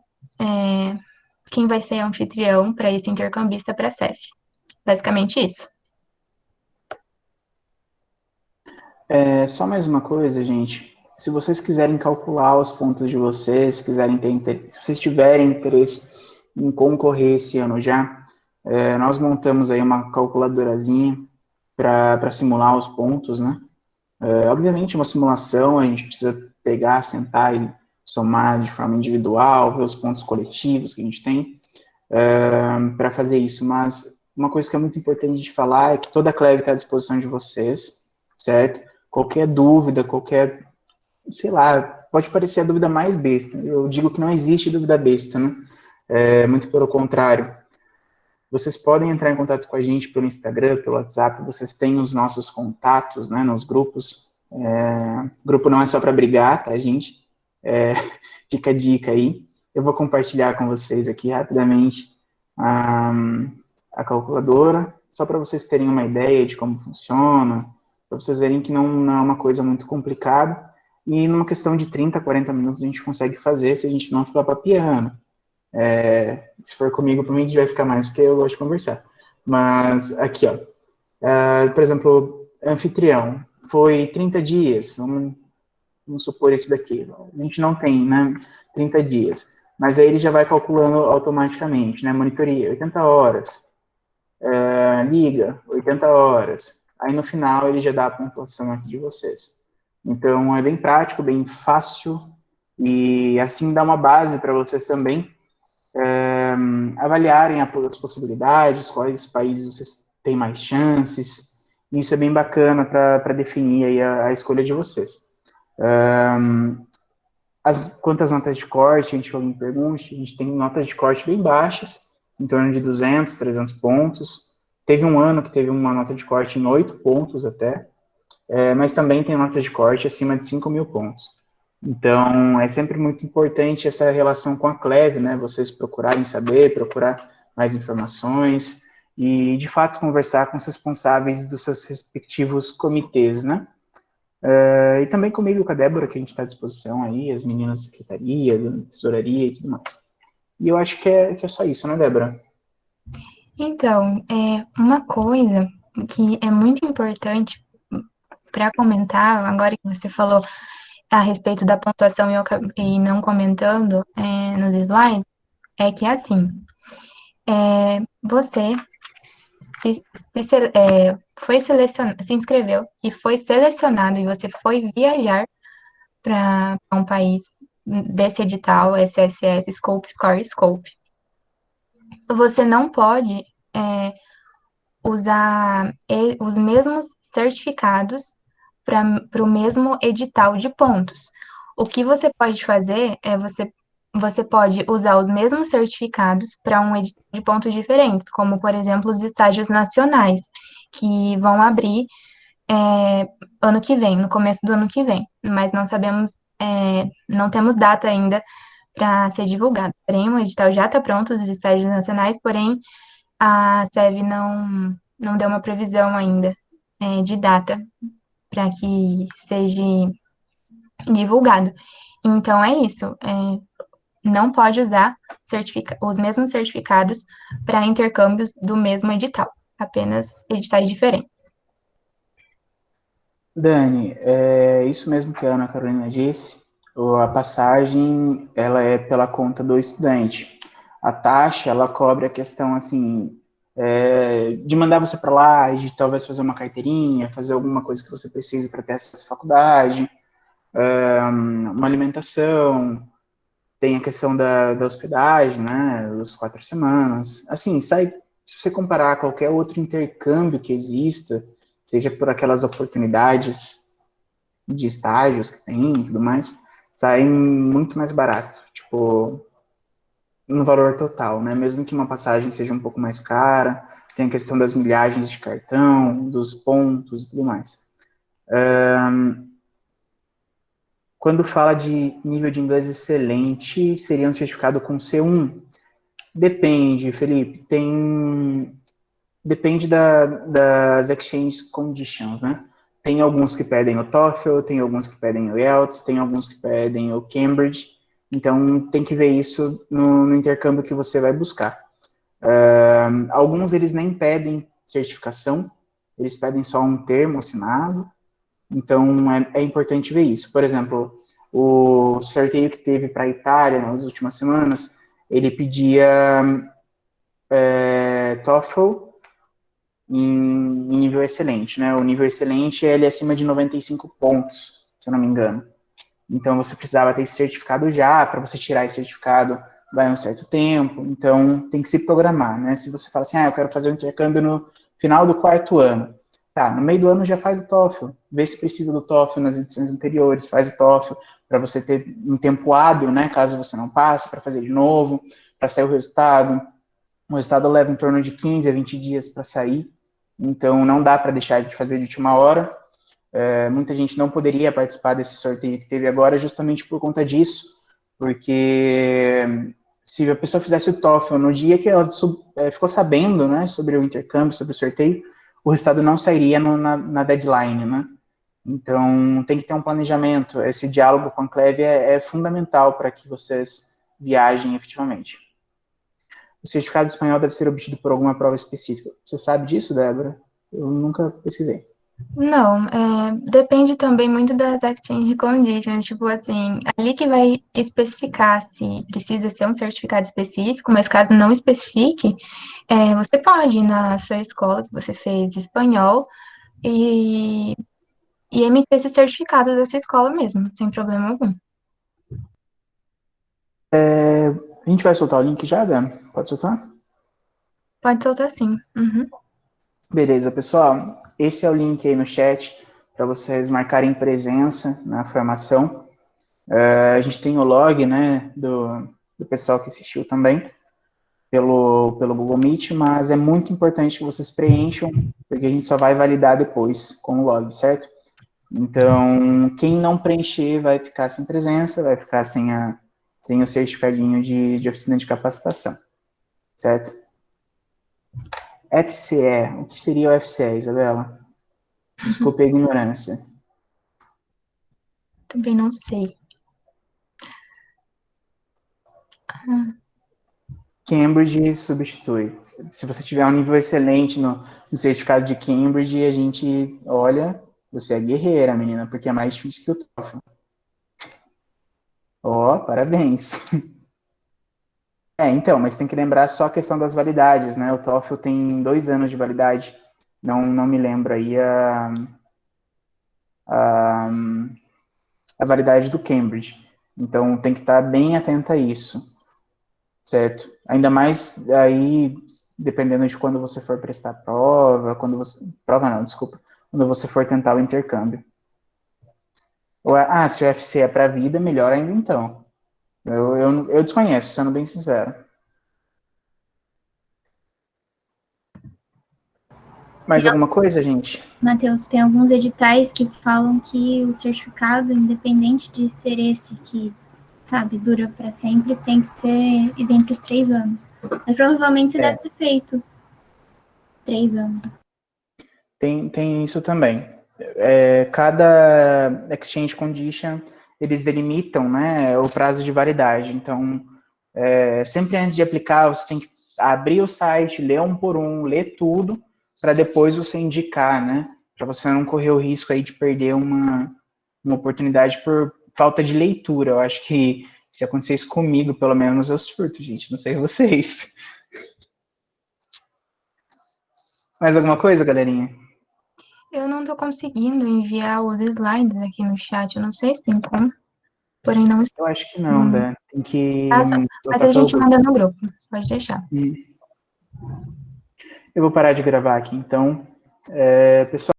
quem vai ser anfitrião para esse intercambista para a CEF. Basicamente isso. Só mais uma coisa, gente. Se vocês quiserem calcular os pontos de vocês, se vocês tiverem interesse em concorrer esse ano já, nós montamos aí uma calculadorazinha para simular os pontos, né? Obviamente, uma simulação, a gente precisa pegar, sentar e somar de forma individual, ver os pontos coletivos que a gente tem para fazer isso. Mas uma coisa que é muito importante de falar é que toda a Cleve está à disposição de vocês, certo? Qualquer dúvida, sei lá, pode parecer a dúvida mais besta. Eu digo que não existe dúvida besta, né? Muito pelo contrário. Vocês podem entrar em contato com a gente pelo Instagram, pelo WhatsApp, vocês têm os nossos contatos, né, nos grupos. Grupo não é só para brigar, tá, gente? Fica a dica aí. Eu vou compartilhar com vocês aqui rapidamente a calculadora, só para vocês terem uma ideia de como funciona, para vocês verem que não é uma coisa muito complicada, e numa questão de 30, 40 minutos a gente consegue fazer se a gente não ficar papiando. Se for comigo, por mim, a gente vai ficar mais, porque eu gosto de conversar. Mas, aqui, ó. Por exemplo, anfitrião. Foi 30 dias, vamos supor isso daqui. A gente não tem, né, 30 dias. Mas aí ele já vai calculando automaticamente, né? Monitoria, 80 horas. Liga, 80 horas. Aí no final ele já dá a pontuação aqui de vocês. Então é bem prático, bem fácil. E assim dá uma base para vocês também avaliarem as possibilidades, quais países vocês têm mais chances. Isso é bem bacana para definir aí a escolha de vocês. Quantas notas de corte, a gente alguém pergunte, a gente tem notas de corte bem baixas, em torno de 200, 300 pontos. Teve um ano que teve uma nota de corte em 8 pontos até, mas também tem notas de corte acima de 5.000 pontos. Então, é sempre muito importante essa relação com a Cleve, né? Vocês procurarem saber, procurar mais informações e, de fato, conversar com os responsáveis dos seus respectivos comitês, né? E também comigo, com a Débora, que a gente está à disposição aí, as meninas da secretaria, da tesouraria e tudo mais. E eu acho que é só isso, né, Débora? Então, uma coisa que é muito importante para comentar, agora que você falou a respeito da pontuação e eu acabei não comentando nos slides, é que assim, você se inscreveu e foi selecionado e você foi viajar para um país desse edital, SSS, Scope, Score, Scope. Você não pode usar os mesmos certificados para o mesmo edital de pontos. O que você pode fazer é você pode usar os mesmos certificados para um edital de pontos diferentes, como, por exemplo, os estágios nacionais, que vão abrir ano que vem, no começo do ano que vem, mas não sabemos, não temos data ainda para ser divulgado. Porém, o edital já está pronto dos estágios nacionais, porém, a SEV não deu uma previsão ainda de data para que seja divulgado. Então, é isso. Não pode usar os mesmos certificados para intercâmbios do mesmo edital, apenas editais diferentes. Dani, é isso mesmo que a Ana Carolina disse. A passagem, ela é pela conta do estudante. A taxa, ela cobre a questão, assim, de mandar você para lá, de talvez fazer uma carteirinha, fazer alguma coisa que você precise para ter acesso à faculdade, uma alimentação, tem a questão da hospedagem, né, das 4 semanas. Assim, se você comparar qualquer outro intercâmbio que exista, seja por aquelas oportunidades de estágios que tem e tudo mais, sai muito mais barato, tipo, no valor total, né? Mesmo que uma passagem seja um pouco mais cara, tem a questão das milhagens de cartão, dos pontos e tudo mais. Quando fala de nível de inglês excelente, seria um certificado com C1? Depende, Felipe. Depende das exchange conditions, né? Tem alguns que pedem o TOEFL, tem alguns que pedem o IELTS, tem alguns que pedem o Cambridge. Então, tem que ver isso no intercâmbio que você vai buscar. Alguns, eles nem pedem certificação, eles pedem só um termo assinado. Então, é importante ver isso. Por exemplo, o sorteio que teve para a Itália nas últimas semanas, ele pedia TOEFL em nível excelente, né? O nível excelente, ele é acima de 95 pontos, se eu não me engano. Então, você precisava ter esse certificado já, para você tirar esse certificado vai um certo tempo, então tem que se programar, né? Se você fala assim, eu quero fazer o intercâmbio no final do 4º ano, tá, no meio do ano já faz o TOEFL, vê se precisa do TOEFL nas edições anteriores, faz o TOEFL para você ter um tempo hábil, né, caso você não passe, para fazer de novo, para sair o resultado leva em torno de 15 a 20 dias para sair, então não dá para deixar de fazer de última hora. Muita gente não poderia participar desse sorteio que teve agora justamente por conta disso, porque se a pessoa fizesse o TOEFL no dia que ela ficou sabendo, né, sobre o intercâmbio, sobre o sorteio, o resultado não sairia na deadline, né? Então, tem que ter um planejamento. Esse diálogo com a Cleve é fundamental para que vocês viajem efetivamente. O certificado espanhol deve ser obtido por alguma prova específica. Você sabe disso, Débora? Eu nunca pesquisei. Não, depende também muito das exchange conditions, tipo assim, ali que vai especificar se precisa ser um certificado específico, mas caso não especifique, você pode ir na sua escola que você fez espanhol e, e emitir esse certificado da sua escola mesmo, sem problema algum. A gente vai soltar o link já, Débora? Pode soltar? Pode soltar sim. Uhum. Beleza, pessoal. Esse é o link aí no chat para vocês marcarem presença na formação. A gente tem o log, né, do pessoal que assistiu também pelo Google Meet, mas é muito importante que vocês preencham, porque a gente só vai validar depois com o log, certo? Então, quem não preencher vai ficar sem presença, vai ficar sem o certificadinho de oficina de capacitação, certo? FCE, o que seria o FCE, Isabela? Desculpe a ignorância. Também não sei. Cambridge substitui. Se você tiver um nível excelente no certificado de Cambridge, a gente olha, você é guerreira, menina, porque é mais difícil que o TOEFL. Ó, parabéns. Então, mas tem que lembrar só a questão das validades, né? O TOEFL tem 2 anos de validade. Não me lembro aí a validade do Cambridge. Então, tem que estar bem atenta a isso. Certo? Ainda mais aí, dependendo de quando você for prestar prova, prova não, desculpa. Quando você for tentar o intercâmbio. Se o UFC é para vida, melhor ainda então. Eu desconheço, sendo bem sincero. Mais alguma coisa, gente? Matheus, tem alguns editais que falam que o certificado, independente de ser esse que, sabe, dura para sempre, tem que ser dentro dos 3 anos. Mas provavelmente você deve ter feito 3 anos. Tem isso também. Cada exchange condition, eles delimitam, né, o prazo de validade. Então, sempre antes de aplicar, você tem que abrir o site, ler um por um, ler tudo, para depois você indicar, né, para você não correr o risco aí de perder uma oportunidade por falta de leitura. Eu acho que se acontecer isso comigo, pelo menos eu surto, gente, não sei vocês. Mais alguma coisa, galerinha? Eu não tô conseguindo enviar os slides aqui no chat. Eu não sei se tem como. Porém, não Eu acho que não, né? Tem que mas botar a gente pelo manda no grupo. Pode deixar. Eu vou parar de gravar aqui, então. Pessoal,